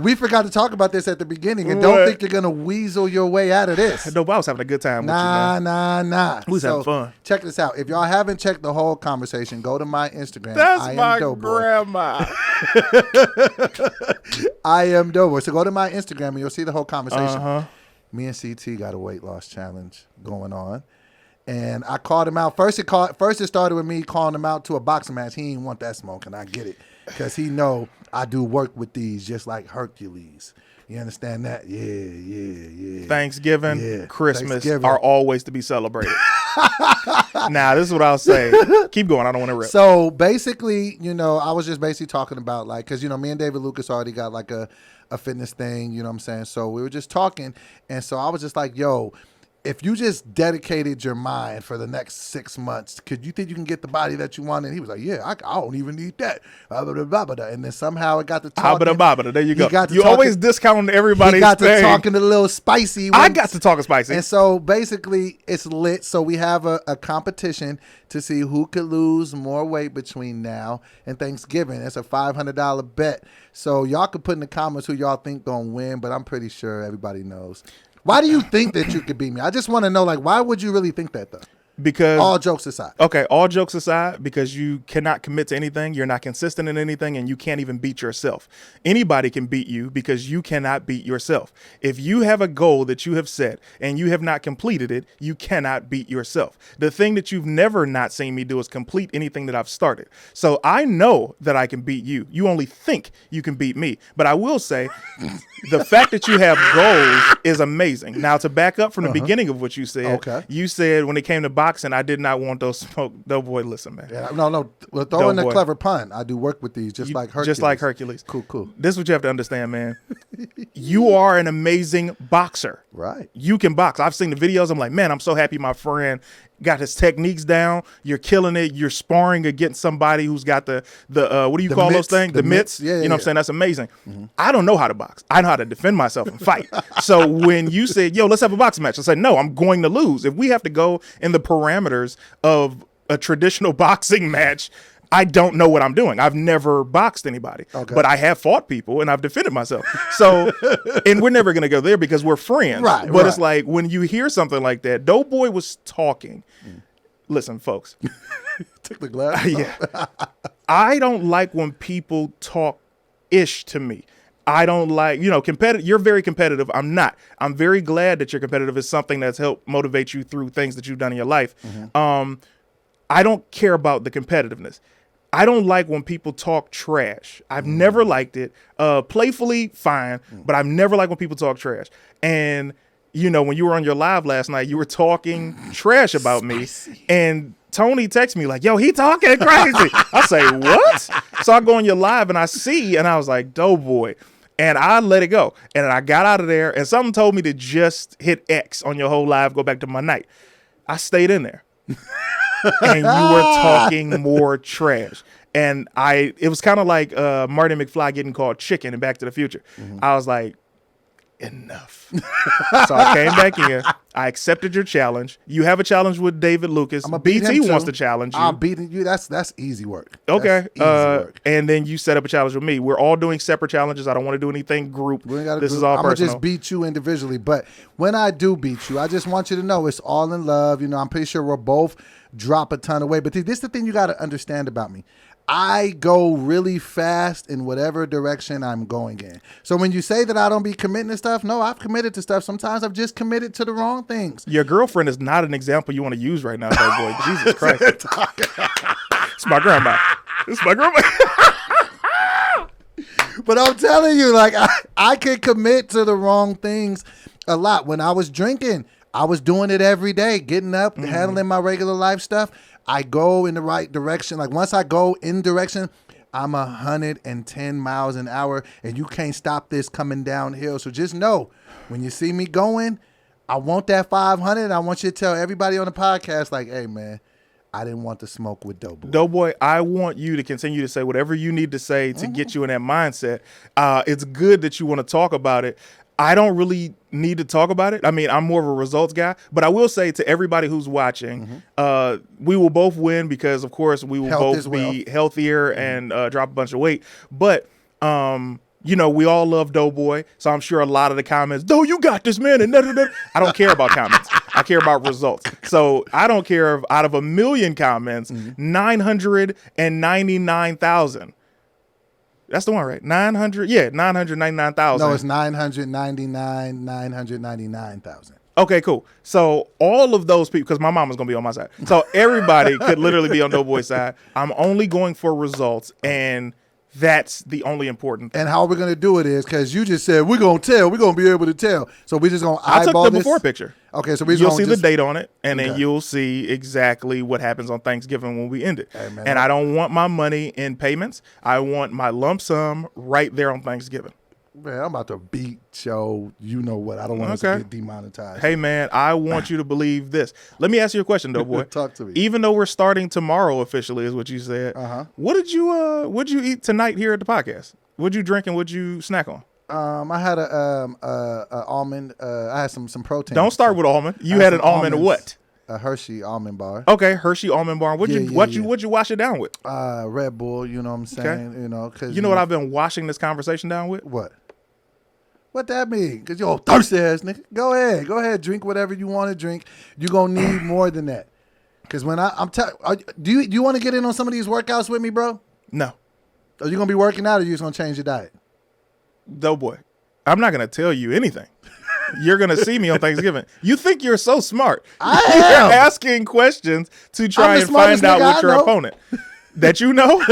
We forgot to talk about this at the beginning, and don't think you're gonna weasel your way out of this. No, but I was having a good time with you, man. Nah. We was having fun. Check this out. If y'all haven't checked the whole conversation, go to my Instagram. That's my grandma. I am Doughboy. So go to my Instagram and you'll see the whole conversation. Me and CT got a weight loss challenge going on. And I called him out. First it started with me calling him out to a boxing match. He didn't want that smoke, and I get it. Because he know I do work with these just like Hercules. You understand that? Yeah. Thanksgiving, Christmas are always to be celebrated. Now, this is what I'll say. Keep going. I don't want to rip. So basically, I was just basically talking about like, because, me and David Lucas already got like a fitness thing, you know what I'm saying? So we were just talking. And so I was just like, yo, if you just dedicated your mind for the next 6 months, could you think you can get the body that you want? And he was like, yeah, I don't even need that. And then somehow it got to talking. There you go. You always discount everybody's He got to talking a little spicy. I got to talking spicy. And so basically it's lit. So we have a competition to see who could lose more weight between now and Thanksgiving. It's a $500 bet. So y'all could put in the comments who y'all think gonna win, but I'm pretty sure everybody knows. Why do you think that you could beat me? I just want to know, like, why would you really think that, though? Because all jokes aside. Okay, all jokes aside, because you cannot commit to anything, you're not consistent in anything, and you can't even beat yourself. Anybody can beat you because you cannot beat yourself. If you have a goal that you have set and you have not completed it, you cannot beat yourself. The thing that you've never not seen me do is complete anything that I've started. So I know that I can beat you. You only think you can beat me. But I will say, the fact that you have goals is amazing. Now, to back up from the beginning of what you said, you said when it came to boxing, I did not want those smoke. Doughboy, listen, man. Yeah, no. Well, throw in a clever pun. I do work with these like Hercules. Just like Hercules. Cool. This is what you have to understand, man. You are an amazing boxer. Right. You can box. I've seen the videos. I'm like, man, I'm so happy my friend got his techniques down. You're killing it. You're sparring against somebody who's got the what do you call those things? The mitts. Yeah, you know what I'm saying? That's amazing. I don't know how to box. I know how to defend myself and fight. So when you said, yo, let's have a boxing match, I said, no, I'm going to lose. If we have to go in the parameters of a traditional boxing match, I don't know what I'm doing. I've never boxed anybody, but I have fought people and I've defended myself. So, and we're never going to go there because we're friends. Right. But it's like when you hear something like that, Doughboy was talking. Listen, folks. Took the glass. Yeah. I don't like when people talk ish to me. I don't like, competitive. You're very competitive. I'm not. I'm very glad that you're competitive. It's something that's helped motivate you through things that you've done in your life. I don't care about the competitiveness. I don't like when people talk trash. I've never liked it. Playfully, fine, but I've never liked when people talk trash. And, when you were on your live last night, you were talking trash about me. And Tony texts me like, yo, he talking crazy. I say, what? So I go on your live and I see, and I was like, Doughboy. And I let it go. And I got out of there, and something told me to just hit X on your whole live, go back to my night. I stayed in there. And you were talking more trash. And it was kind of like Marty McFly getting called chicken in Back to the Future. I was like, enough. So I came back in. I accepted your challenge. You have a challenge with David Lucas. BT wants to challenge you. I'm beating you. That's easy work. Okay. Easy work. And then you set up a challenge with me. We're all doing separate challenges. I don't want to do anything group. This is all personal. I'm going to just beat you individually. But when I do beat you, I just want you to know it's all in love. I'm pretty sure we'll both drop a ton of weight. But this is the thing you got to understand about me. I go really fast in whatever direction I'm going in. So when you say that I don't be committing to stuff, no, I've committed to stuff. Sometimes I've just committed to the wrong things. Your girlfriend is not an example you want to use right now, boy. Jesus Christ. It's my grandma. It's my grandma. But I'm telling you, like, I can commit to the wrong things a lot. When I was drinking, I was doing it every day, getting up, handling my regular life stuff. I go in the right direction. Like once I go in direction, I'm 110 miles an hour, and you can't stop this coming downhill. So just know, when you see me going, I want that 500. I want you to tell everybody on the podcast, like, hey, man, I didn't want to smoke with Doughboy. Doughboy, I want you to continue to say whatever you need to say to get you in that mindset. It's good that you want to talk about it. I don't really need to talk about it. I mean, I'm more of a results guy, but I will say to everybody who's watching, we will both win because, of course, we will both be healthier and drop a bunch of weight. But, you know, we all love Doughboy, so I'm sure a lot of the comments, "Doe, you got this, man," and I don't care about comments. I care about results. So I don't care if out of 1 million comments, 999,000. That's the one, right? 900, yeah, 999,000. No, it's 999,000. Okay, cool. So all of those people, because my mom is going to be on my side. So everybody could literally be on Doughboy's side. I'm only going for results, and that's the only important thing. And how we're going to do it is, because you just said, we're going to be able to tell. So we're just going to eyeball I took the this. before picture. Okay, so you'll see the date on it, and then you'll see exactly what happens on Thanksgiving when we end it. Hey, man, and I don't want my money in payments. I want my lump sum right there on Thanksgiving. Man, I'm about to beat show. You know what? I don't want us to get demonetized. Hey, man, I want you to believe this. Let me ask you a question, though, boy. Talk to me. Even though we're starting tomorrow officially, is what you said. What did you eat tonight here at the podcast? What'd you drink and what'd you snack on? I had a almond. I had some protein. Don't start with almond. You had an almond or what? A Hershey almond bar. Okay, Hershey almond bar. What'd you wash it down with? Red Bull. You know what I'm saying? Okay. You know, cause you know what I've been washing this conversation down with? What? What that mean? Because you're thirsty ass nigga. Go ahead, drink whatever you want to drink. You're gonna need more than that. Because when do you want to get in on some of these workouts with me, bro? No. Are you gonna be working out, or you just gonna change your diet? Doughboy, I'm not gonna tell you anything. You're gonna see me on Thanksgiving. You think you're so smart? You're asking questions to try and find out what your opponent that you know.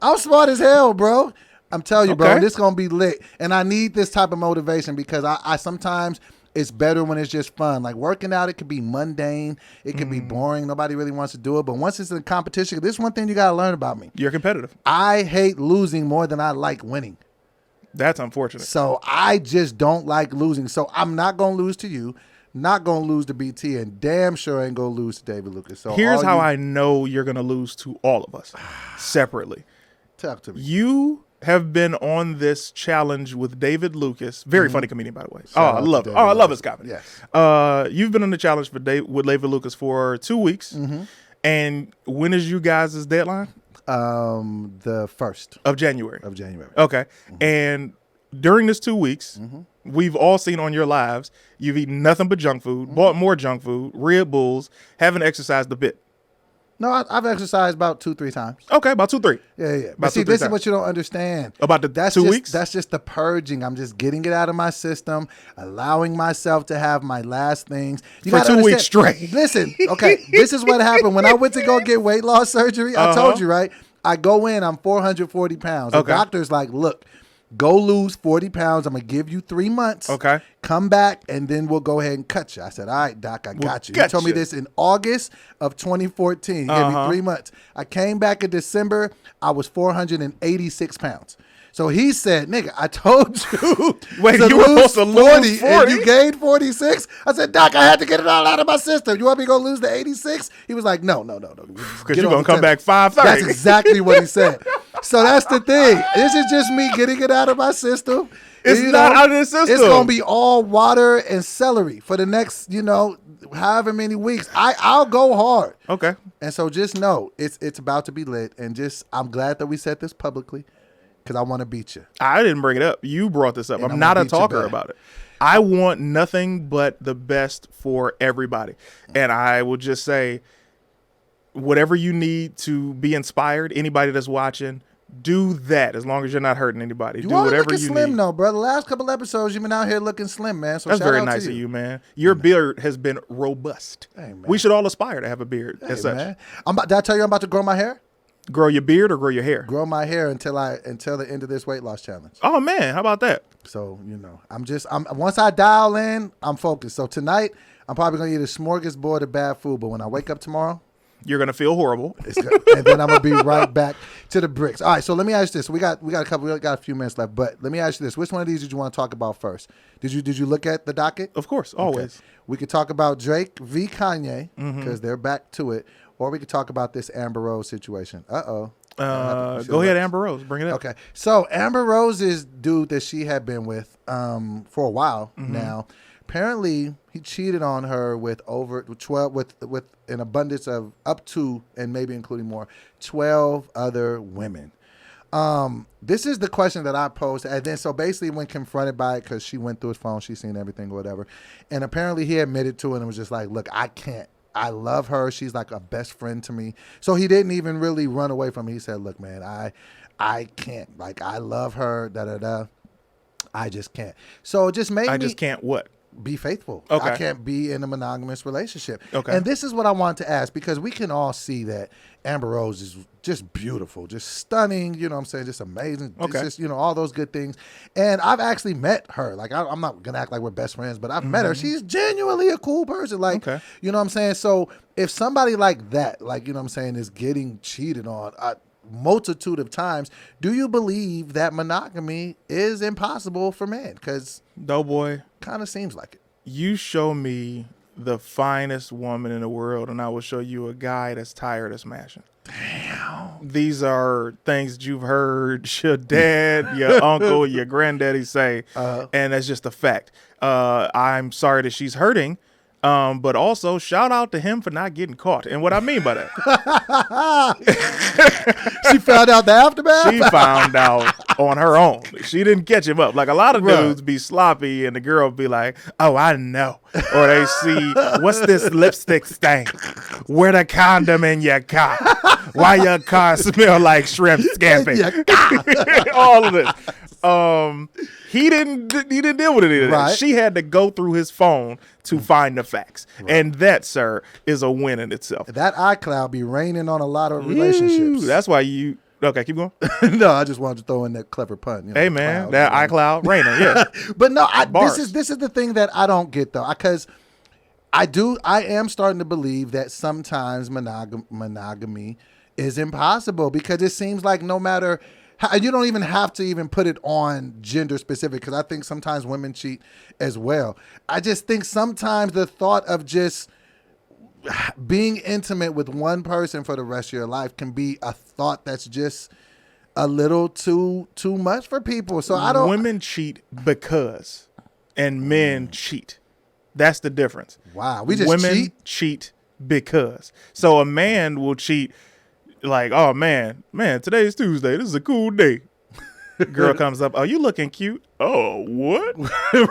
I'm smart as hell, bro. I'm telling you, bro, this going to be lit. And I need this type of motivation because I sometimes it's better when it's just fun. Like working out, it could be mundane. It could be boring. Nobody really wants to do it. But once it's in competition, this is one thing you got to learn about me. You're competitive. I hate losing more than I like winning. That's unfortunate. So I just don't like losing. So I'm not going to lose to you. Not going to lose to BT, and damn sure ain't going to lose to David Lucas. So here's how I know you're going to lose to all of us separately. Talk to me. You have been on this challenge with David Lucas. Very funny comedian, by the way. I love it. I love his comedy. Yes. You've been on the challenge with David Lucas for 2 weeks. And when is you guys' deadline? The 1st of January. Okay. And during this 2 weeks, we've all seen on your lives, you've eaten nothing but junk food, bought more junk food, Red Bulls, haven't exercised a bit. No, I've exercised about 2-3 times. Okay, about 2-3. Yeah. But see, this is what you don't understand. About that's 2 weeks? That's just the purging. I'm just getting it out of my system, allowing myself to have my last things. For 2 weeks straight. Listen, okay, this is what happened. When I went to go get weight loss surgery, I told you, right? I go in, I'm 440 pounds. The doctor's like, look, go lose 40 pounds. I'm going to give you 3 months. Okay. Come back, and then we'll go ahead and cut you. I said, all right, doc, I got you. He told me this in August of 2014. He gave me 3 months. I came back in December. I was 486 pounds. So he said, nigga, I told you. Wait, you were supposed to lose 40? And you gained 46? I said, doc, I had to get it all out of my system. You want me to go lose the 86? He was like, no. Because you're going to come back 530. That's exactly what he said. So that's the thing. This is just me getting it out of my system. It's not out of the system. It's going to be all water and celery for the next, however many weeks. I'll go hard. Okay. And so just know it's about to be lit. And I'm glad that we said this publicly because I want to beat you. I didn't bring it up. You brought this up. I'm not a talker about it. I want nothing but the best for everybody. And I will just say, whatever you need to be inspired, anybody that's watching, do that as long as you're not hurting anybody. You do whatever you slim, need. Though, bro. The last couple episodes, you've been out here looking slim, man. So that's shout very out nice to of you, man. Your beard has been robust. Hey, man. We should all aspire to have a beard as such. Man. Did I tell you I'm about to grow my hair? Grow your beard or grow your hair? Grow my hair until the end of this weight loss challenge. Oh man, how about that? So I'm once I dial in, I'm focused. So tonight, I'm probably gonna eat a smorgasbord of bad food, but when I wake up tomorrow, you're gonna feel horrible, and then I'm gonna be right back to the bricks. All right, so let me ask you this: we got a few minutes left, but let me ask you this: which one of these did you want to talk about first? Did you look at the docket? Of course, always. Okay. We could talk about Drake v. Kanye because they're back to it, or we could talk about this Amber Rose situation. Go ahead, Amber Rose. Bring it up. Okay. So Amber Rose is dude that she had been with for a while now. Apparently, he cheated on her with over 12 with an abundance of up to and maybe including more 12 other women. This is the question that I posed, and then so basically when confronted by it, because she went through his phone, she's seen everything or whatever, and apparently he admitted to it and was just like, look, I can't. I love her. She's like a best friend to me. So he didn't even really run away from me. He said, look, man, I can't. Like, I love her, da-da-da. I just can't. So it just made me... I just can't what? Be faithful. Okay. I can't be in a monogamous relationship. Okay. And this is what I wanted to ask, because we can all see that Amber Rose is just beautiful, just stunning, you know what I'm saying, just amazing. Okay. It's just, all those good things. And I've actually met her. Like, I'm not going to act like we're best friends, but I've met her. She's genuinely a cool person. Like, you know what I'm saying? So if somebody like that, like, you know what I'm saying, is getting cheated on a multitude of times, do you believe that monogamy is impossible for men? Because Doughboy, kind of seems like it. You show me the finest woman in the world, and I will show you a guy that's tired of smashing. Damn. These are things that you've heard your dad, your uncle, your granddaddy say, and that's just a fact. I'm sorry that she's hurting, but also shout out to him for not getting caught. And what I mean by that, she found out the aftermath. She found out on her own. She didn't catch him up. Like a lot of dudes be sloppy, and the girl be like, "Oh, I know," or they see, "What's this lipstick stain? Where the condom in your car? Why your car smell like shrimp scampi?" All of this. He didn't deal with it. Right. She had to go through his phone to find the facts. Right. And that, sir, is a win in itself. That iCloud be raining on a lot of relationships. That's why you... Okay, keep going. No, I just wanted to throw in that clever pun. Hey, man, that iCloud raining, yeah. But no, this is the thing that I don't get, though, because I am starting to believe that sometimes monogamy is impossible, because it seems like no matter... You don't even have to even put it on gender specific, because I think sometimes women cheat as well. I just think sometimes the thought of just being intimate with one person for the rest of your life can be a thought that's just a little too much for people. So I don't... Women cheat because, and men cheat. That's the difference. Wow. Women cheat because. So a man will cheat like, "Oh man, today's Tuesday. This is a cool day." Girl comes up, "Oh, you looking cute." "Oh, what?"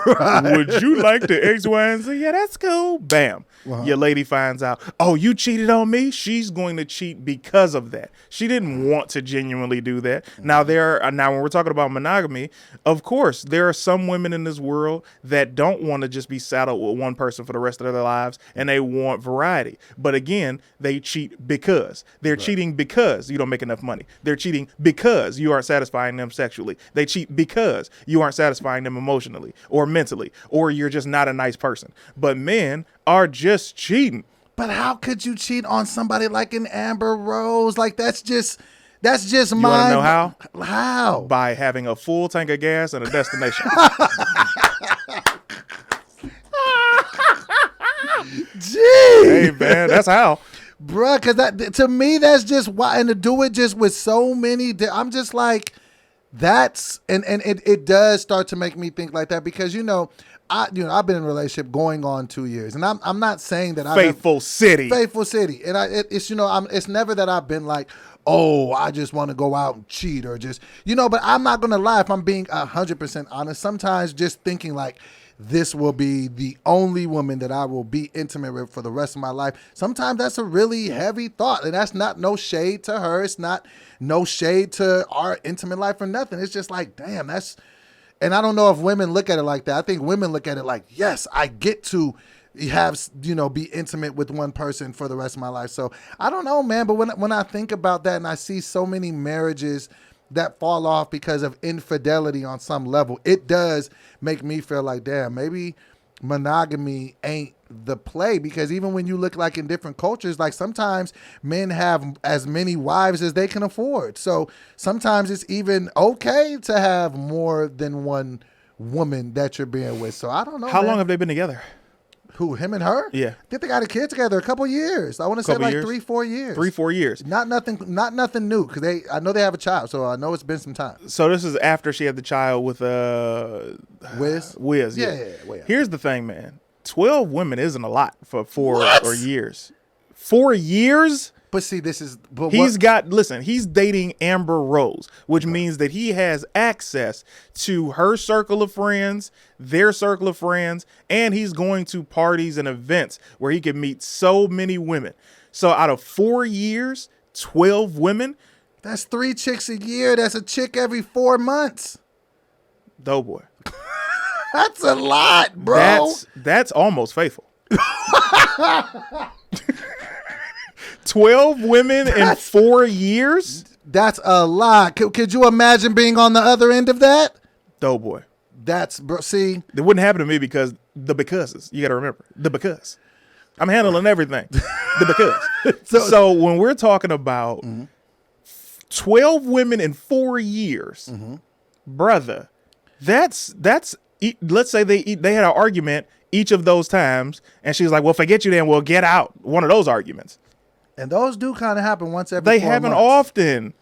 Right. "Would you like the X, Y, and Z?" "Yeah, that's cool." Bam. Your lady finds out, "Oh, you cheated on me." She's going to cheat because of that. She didn't want to genuinely do that. Now when we're talking about monogamy, of course, there are some women in this world that don't want to just be saddled with one person for the rest of their lives, and they want variety. But again, they cheat because they're cheating because you don't make enough money. They're cheating because you aren't satisfying them sexually. They cheat because you aren't satisfying them emotionally or mentally, or you're just not a nice person. But men are just cheating. But how could you cheat on somebody like an Amber Rose? Like, that's just you want to know how? How? By having a full tank of gas and a destination. Gee. Hey, man, that's how. Bruh, because to me, that's just why. And to do it just with so many, I'm just like, that's, and it does start to make me think like that, because, I've been in a relationship going on 2 years, and I'm not saying that faithful city, and it's never that I've been like, oh, I just want to go out and cheat or just, but I'm not gonna lie, if I'm being 100% honest, sometimes just thinking like, this will be the only woman that I will be intimate with for the rest of my life. Sometimes that's a really heavy thought, and that's not no shade to her. It's not no shade to our intimate life or nothing. It's just like, damn, that's. And I don't know if women look at it like that. I think women look at it like, yes, I get to have, be intimate with one person for the rest of my life. So I don't know, man. But when I think about that and I see so many marriages that fall off because of infidelity on some level, it does make me feel like, damn, maybe monogamy ain't the play. Because even when you look like in different cultures, like sometimes men have as many wives as they can afford. So sometimes it's even okay to have more than one woman that you're being with. So I don't know. How long have they been together? Who, him and her? Yeah. They got a kid together a couple years. I want to say like 3-4 years. 3-4 years. Not nothing new because I know they have a child, so I know it's been some time. So this is after she had the child with Wiz. Yeah. Well, Here's the thing, man. 12 women isn't a lot for 4 or years. 4 years? But see, this is he's dating Amber Rose, which means that he has access to her circle of friends, their circle of friends, and he's going to parties and events where he can meet so many women. So out of 4 years, 12 women. That's 3 chicks a year. That's a chick every 4 months. Doughboy. That's a lot, bro. That's almost faithful. 12 women in 4 years? That's a lot. Could you imagine being on the other end of that? Doughboy. That's, bro, see. It wouldn't happen to me because the becauses. You got to remember. The because. I'm handling everything. The because. So when we're talking about 12 women in 4 years, brother, that's let's say they had an argument each of those times, and she's like, well, forget you then, we'll get out. One of those arguments. And those do kind of happen once every 4 months. They happen often.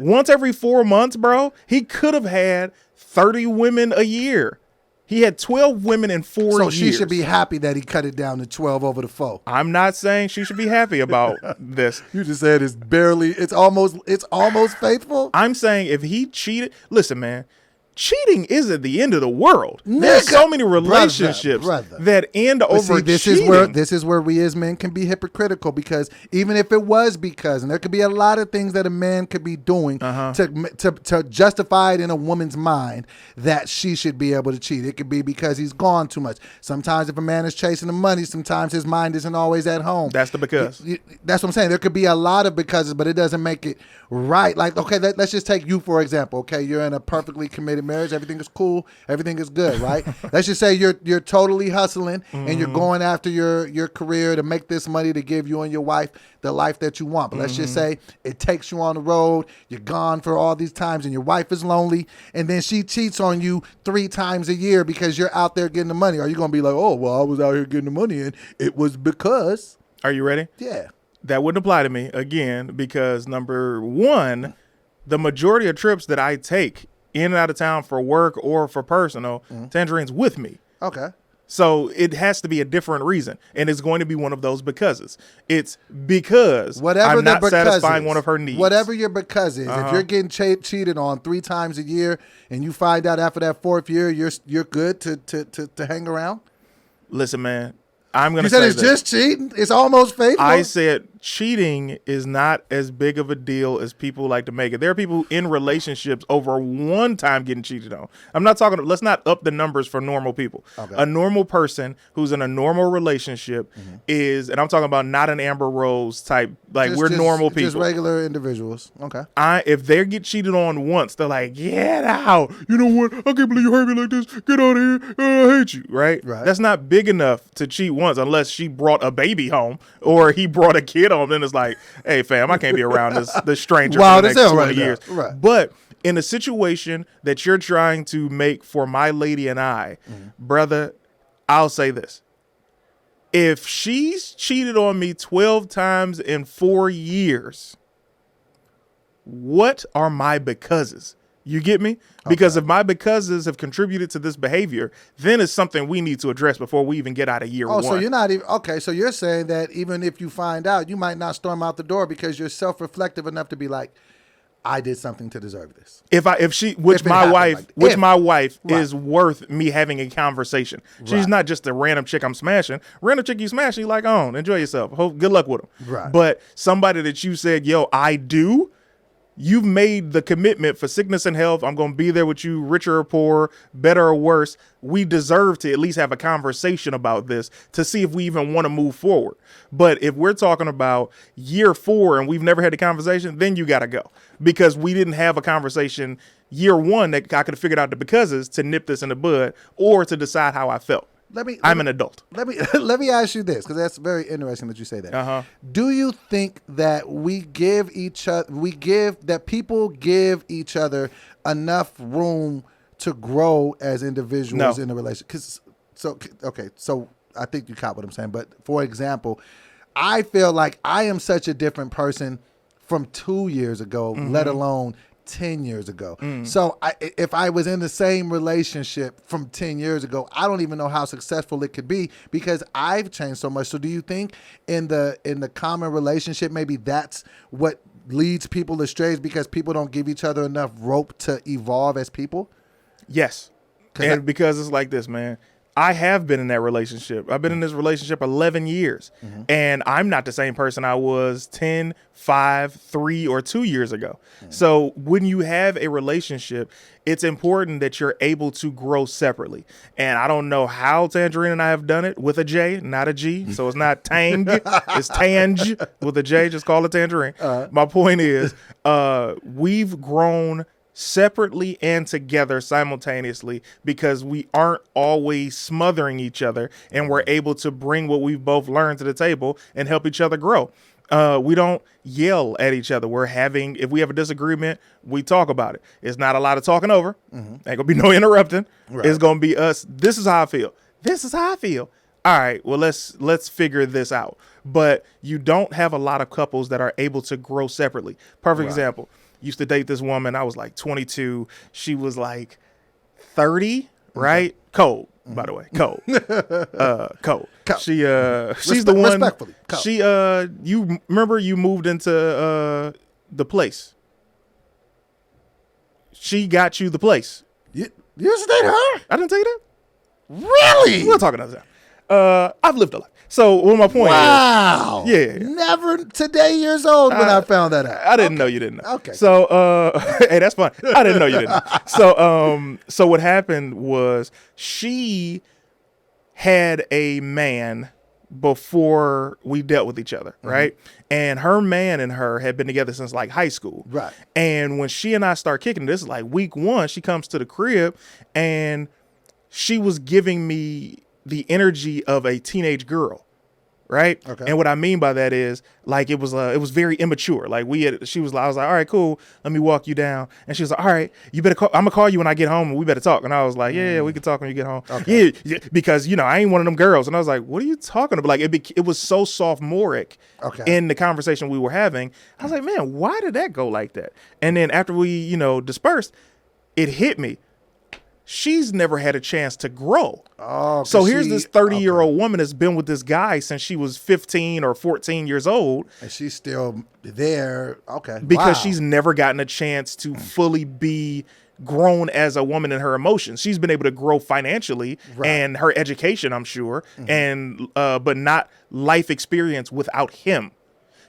Once every 4 months, bro. He could have had 30 women a year. He had 12 women in 4 years. So she should be happy that he cut it down to 12 over the 4. I'm not saying she should be happy about this. You just said it's almost faithful. I'm saying if he cheated, listen, man. Cheating isn't the end of the world. Nigga. There's so many relationships that end over cheating. This is where we as men can be hypocritical, because even if it was because, and there could be a lot of things that a man could be doing to justify it in a woman's mind that she should be able to cheat. It could be because he's gone too much. Sometimes if a man is chasing the money, sometimes his mind isn't always at home. That's the because. That's what I'm saying. There could be a lot of becauses, but it doesn't make it right. Like, okay, let's just take you for example. Okay, you're in a perfectly committed marriage. Everything is cool. Everything is good, right? Let's just say you're totally hustling and you're going after your career to make this money to give you and your wife the life that you want. But let's just say it takes you on the road. You're gone for all these times and your wife is lonely, and then she cheats on you 3 times a year because you're out there getting the money. Are you going to be like, oh, well, I was out here getting the money and it was because... Are you ready? Yeah. That wouldn't apply to me, again, because number one, the majority of trips that I take in and out of town for work or for personal, Tangerine's with me. Okay. So it has to be a different reason, and it's going to be one of those becauses. It's because I'm not satisfying one of her needs. Whatever your because is, if you're getting cheated on 3 times a year and you find out after that 4th year you're good to hang around. Listen, man. I'm going to say You said it's just cheating? It's almost faithful? I said cheating is not as big of a deal as people like to make it. There are people in relationships over one time getting cheated on. I'm not talking, let's not up the numbers for normal people. Okay. A normal person who's in a normal relationship is, and I'm talking about not an Amber Rose type, like we're normal people. Just regular individuals. Okay. If they get cheated on once, they're like, get out. You know what? I can't believe you hurt me like this. Get out of here. I hate you. Right? That's not big enough to cheat once unless she brought a baby home or he brought a kid home. Then it's like, hey, fam, I can't be around this stranger for the next 20 years. Right. But in a situation that you're trying to make for my lady and I, brother, I'll say this. If she's cheated on me 12 times in 4 years, what are my becauses? You get me? Because if my becauses have contributed to this behavior, then it's something we need to address before we even get out of year one. So you're not even, so you're saying that even if you find out, you might not storm out the door because you're self-reflective enough to be like, I did something to deserve this. My wife is worth me having a conversation. She's not just a random chick I'm smashing. Random chick you smash, you like, enjoy yourself. Good luck with them. Right. But somebody that you said, yo, I do. You've made the commitment for sickness and health. I'm going to be there with you, richer or poor, better or worse. We deserve to at least have a conversation about this to see if we even want to move forward. But if we're talking about year 4 and we've never had a conversation, then you got to go, because we didn't have a conversation year 1 that I could have figured out the becauses to nip this in the bud or to decide how I felt. I'm an adult. Let me ask you this, because that's very interesting that you say that. Do you think that people give each other enough room to grow as individuals in a relationship? So I think you caught what I'm saying. But for example, I feel like I am such a different person from 2 years ago, let alone 10 years ago. So if I was in the same relationship from 10 years ago, I don't even know how successful it could be because I've changed so much. So do you think in the common relationship, maybe that's what leads people astray, is because people don't give each other enough rope to evolve as people? Yes. And because it's like this, man. I have been in that relationship. I've been in this relationship 11 years. And I'm not the same person I was 10, 5, 3, or 2 years ago. So when you have a relationship, it's important that you're able to grow separately. And I don't know how Tangerine and I have done it with a J, not a G. So it's not Tang, it's Tange with a J. Just call it Tangerine. My point is, we've grown separately and together simultaneously because we aren't always smothering each other, and we're able to bring what we've both learned to the table and help each other grow. We don't yell at each other. If we have a disagreement, we talk about it. It's not a lot of talking over. Ain't gonna be no interrupting. Right. It's gonna be us. This is how I feel. This is how I feel. All right, well, let's figure this out. But you don't have a lot of couples that are able to grow separately. Perfect example. Used to date this woman. I was like 22. She was like 30, right? Cold, by the way. Cold. Cold. She's the one. Respectfully. Cold. You remember you moved into the place. She got you the place. You used to date her? I didn't tell you that? Really? We'll talk another time. I've lived a life. So what my point is. Wow. Yeah. Never today years old when I found that out. I didn't know you didn't know. Okay. So hey, that's fine. I didn't know you didn't know. So what happened was she had a man before we dealt with each other, right? And her man and her had been together since like high school. Right. And when she and I start kicking, this is like week 1, she comes to the crib and she was giving me the energy of a teenage girl, right? Okay. And what I mean by that is like it was very immature. Like I was like, all right, cool. Let me walk you down. And she was like, all right, you better I'm gonna call you when I get home and we better talk. And I was like, yeah, we can talk when you get home. Okay. Yeah, because I ain't one of them girls. And I was like, what are you talking about? Like it was so sophomoric in the conversation we were having. I was like, man, why did that go like that? And then after we, dispersed, it hit me. She's never had a chance to grow. Oh, so here's this 30-year-old woman that's been with this guy since she was 15 or 14 years old. And she's still there. Okay. Because she's never gotten a chance to fully be grown as a woman in her emotions. She's been able to grow financially and her education, I'm sure, and but not life experience without him.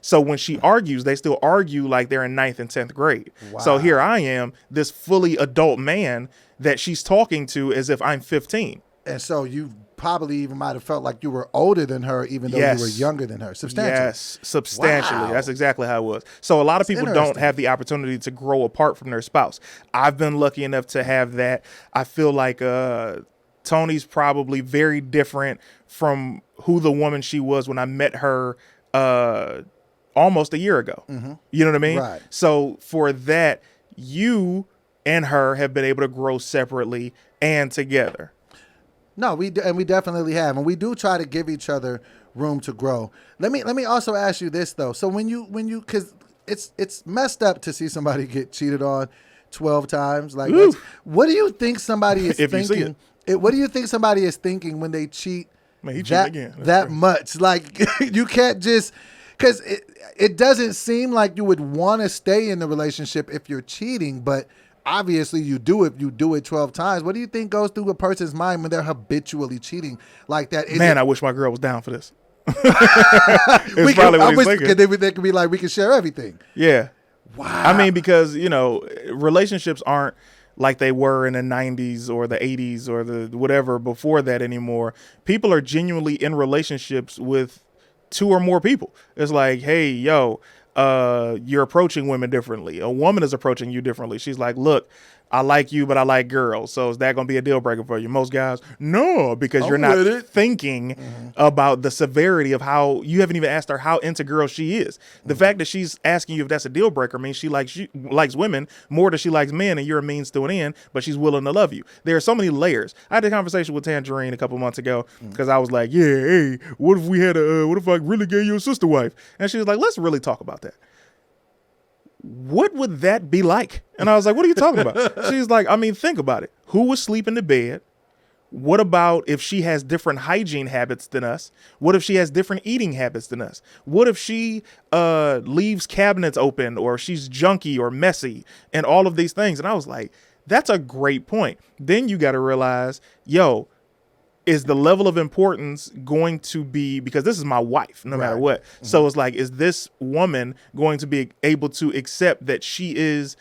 So when she argues, they still argue like they're in 9th and 10th grade. Wow. So here I am, this fully adult man that she's talking to as if I'm 15. And so you probably even might have felt like you were older than her, even though you were younger than her. Substantially. Yes, substantially. Wow. That's exactly how it was. So a lot of people don't have the opportunity to grow apart from their spouse. I've been lucky enough to have that. I feel like Tony's probably very different from who the woman she was when I met her almost a year ago. You know what I mean? Right. So for that, you and her have been able to grow separately and together. No, we definitely have, and we do try to give each other room to grow. Let me also ask you this though. So when you because it's messed up to see somebody get cheated on 12 times. Like, what do you think somebody is thinking? What do you think somebody is thinking when they cheat? Man, he cheated again. That much? Like you can't just. Because it doesn't seem like you would want to stay in the relationship if you're cheating, but obviously you do if you do it 12 times. What do you think goes through a person's mind when they're habitually cheating like that? I wish my girl was down for this. It's probably what he's thinking. They could be like, we can share everything. Yeah. Wow. I mean, because, relationships aren't like they were in the 90s or the 80s or the whatever before that anymore. People are genuinely in relationships with 2 or more people. It's like, hey, yo, you're approaching women differently. A woman is approaching you differently. She's like, look, I like you, but I like girls. So is that going to be a deal breaker for you? Most guys, no, because you're not thinking about the severity of how you haven't even asked her how into girls she is. The fact that she's asking you if that's a deal breaker means she likes women more than she likes men, and you're a means to an end, but she's willing to love you. There are so many layers. I had a conversation with Tangerine a couple months ago because I was like, yeah, hey, what if I really gave you a sister wife? And she was like, let's really talk about that. What would that be like? And I was like, what are you talking about? She's like, I mean, think about it. Who would sleep in the bed? What about if she has different hygiene habits than us? What if she has different eating habits than us? What if she leaves cabinets open, or she's junky or messy and all of these things? And I was like, that's a great point. Then you got to realize, yo, is the level of importance going to be, because this is my wife, no matter what. Mm-hmm. So it's like, is this woman going to be able to accept that she is,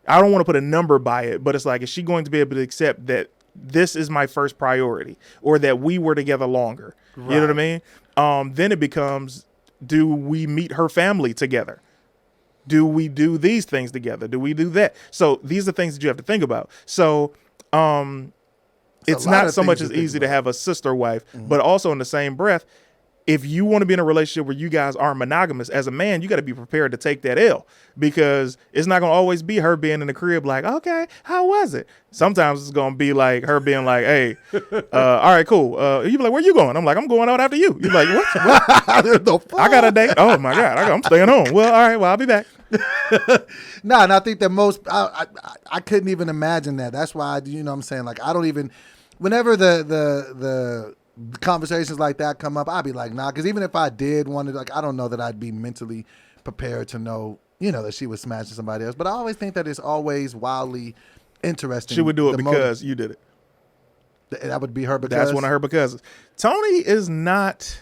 I don't want to put a number by it, but it's like, is she going to be able to accept that this is my first priority, or that we were together longer? Right. You know what I mean? Then it becomes, do we meet her family together? Do we do these things together? Do we do that? So these are things that you have to think about. So, it's not so much as easy to have a sister wife, but also in the same breath, if you want to be in a relationship where you guys aren't monogamous, as a man, you got to be prepared to take that L, because it's not going to always be her being in the crib like, okay, how was it? Sometimes it's going to be like her being like, hey, all right, cool. You be like, where you going? I'm like, I'm going out after you. You're like, what? I got a date. Oh my God, I'm staying home. Well, all right, well, I'll be back. No, and I think that most, I couldn't even imagine that. That's why, you know what I'm saying? Like, I don't even, whenever the conversations like that come up, I'd be like, nah, because even if I did want to, like, I don't know that I'd be mentally prepared to know, you know, that she was smashing somebody else. But I always think that it's always wildly interesting. She would do it because you did it. That would be her because? That's one of her becauses. Tony is not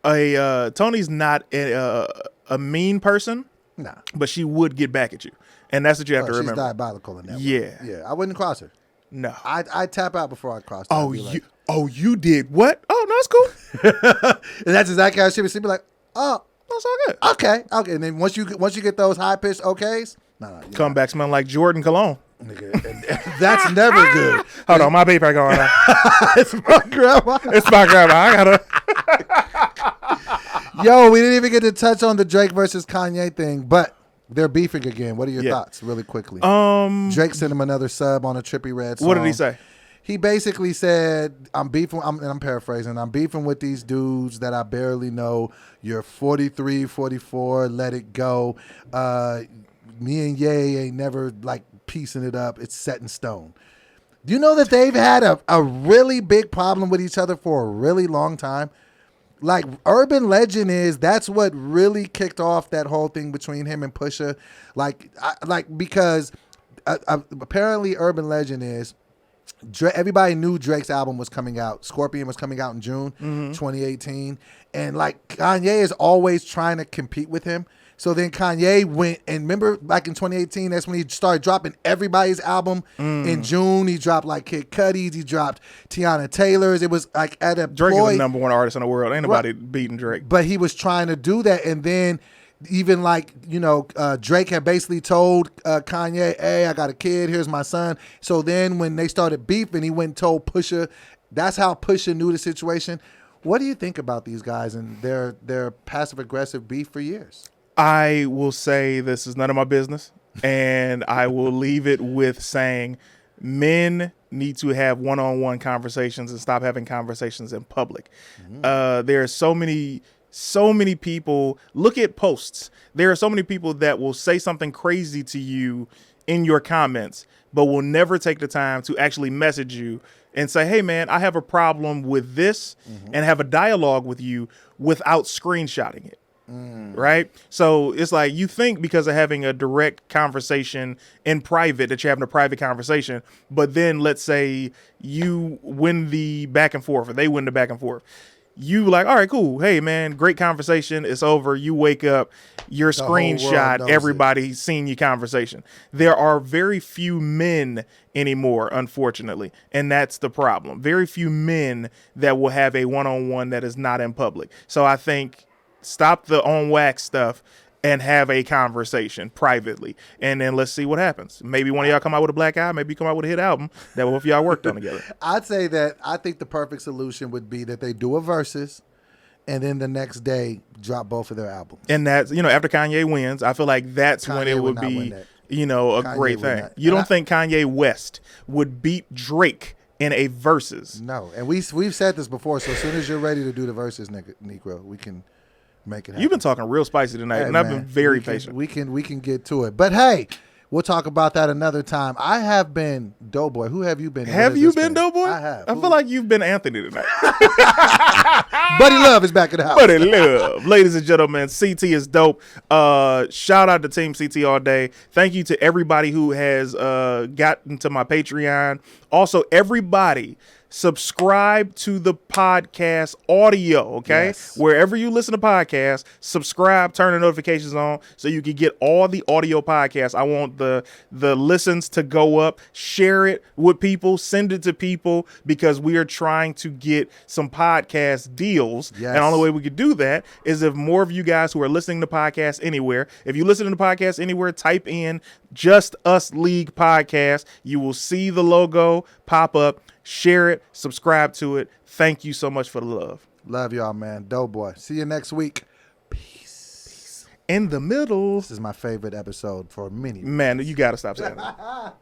Tony's not a mean person. Nah. But she would get back at you. And that's what you have to remember. She's diabolical in that Yeah. way. Yeah. I wouldn't cross her. No. I'd tap out before I crossed her. You did what? Oh, no, it's cool. And that's exactly how she would. She'd be like, oh, that's all good. Okay. And then once you get those high pitched okays, come back smelling like Jordan cologne. Nigga, that's never good. Hold on, my paper going on. It's my grandma. I gotta. Yo, we didn't even get to touch on the Drake versus Kanye thing, but they're beefing again. What are your thoughts, really quickly? Drake sent him another sub on a Trippie Redd song. What did he say? He basically said, I'm beefing, and I'm paraphrasing, I'm beefing with these dudes that I barely know. You're 43, 44, let it go. Me and Ye ain't never, like, piecing it up. It's set in stone. Do you know that they've had a really big problem with each other for a really long time? Like, urban legend is that's what really kicked off that whole thing between him and Pusha. Because apparently urban legend is everybody knew Drake's album was coming out. Scorpion was coming out in June 2018. And like Kanye is always trying to compete with him. So then Kanye went, and remember back in 2018, that's when he started dropping everybody's album in June. He dropped like Kid Cudi's, he dropped Tiana Taylor's. It was like at a Drake is the number one artist in the world. Ain't nobody beating Drake. But he was trying to do that, and then even like, you know, Drake had basically told Kanye, hey, I got a kid, here's my son. So then when they started beefing, he went and told Pusha. That's how Pusha knew the situation. What do you think about these guys and their passive-aggressive beef for years? I will say this is none of my business, and I will leave it with saying men need to have one-on-one conversations and stop having conversations in public. There are so many people. Look at posts. There are so many people that will say something crazy to you in your comments, but will never take the time to actually message you and say, hey, man, I have a problem with this, and have a dialogue with you without screenshotting it. Right? So it's like you think because of having a direct conversation in private that you're having a private conversation, but then let's say you win the back and forth or they win the back and forth. You like, all right, cool. Hey, man, great conversation. It's over. You wake up, your screenshot, everybody's seen your conversation. There are very few men anymore, unfortunately, and that's the problem. Very few men that will have a one-on-one that is not in public. So I think stop the on wax stuff and have a conversation privately, and then let's see what happens. Maybe one of y'all come out with a black eye, maybe you come out with a hit album that both of y'all worked on together. I'd say that I think the perfect solution would be that they do a versus, and then the next day drop both of their albums. And that's, after Kanye wins, I feel like that's when it would not win be, that. a Kanye great would thing. not. You don't think Kanye West would beat Drake in a versus? No, and we've said this before. So as soon as you're ready to do the versus, Negro, we can make it happen. You've been talking real spicy tonight, and I've been very patient. We can get to it, but hey, we'll talk about that another time. I have been Doughboy. Who have you been? Have you been Doughboy? I have. I feel like you've been Anthony tonight. Buddy Love is back in the house. Buddy Love. Ladies and gentlemen, CT is dope. Shout out to Team CT all day. Thank you to everybody who has gotten to my Patreon. Also, everybody subscribe to the podcast audio, okay? Yes. Wherever you listen to podcasts, subscribe, turn the notifications on so you can get all the audio podcasts. I want the listens to go up. Share it with people, send it to people, because we are trying to get some podcast deals. Yes. And the only way we could do that is if more of you guys who are listening to podcasts anywhere, if you listen to the podcast anywhere, type in Just Us League Podcast. You will see the logo pop up. Share it, subscribe to it. Thank you so much for the love. Love y'all, man. Doughboy. See you next week. Peace. In the middle. This is my favorite episode for many. Man, you got to stop saying that.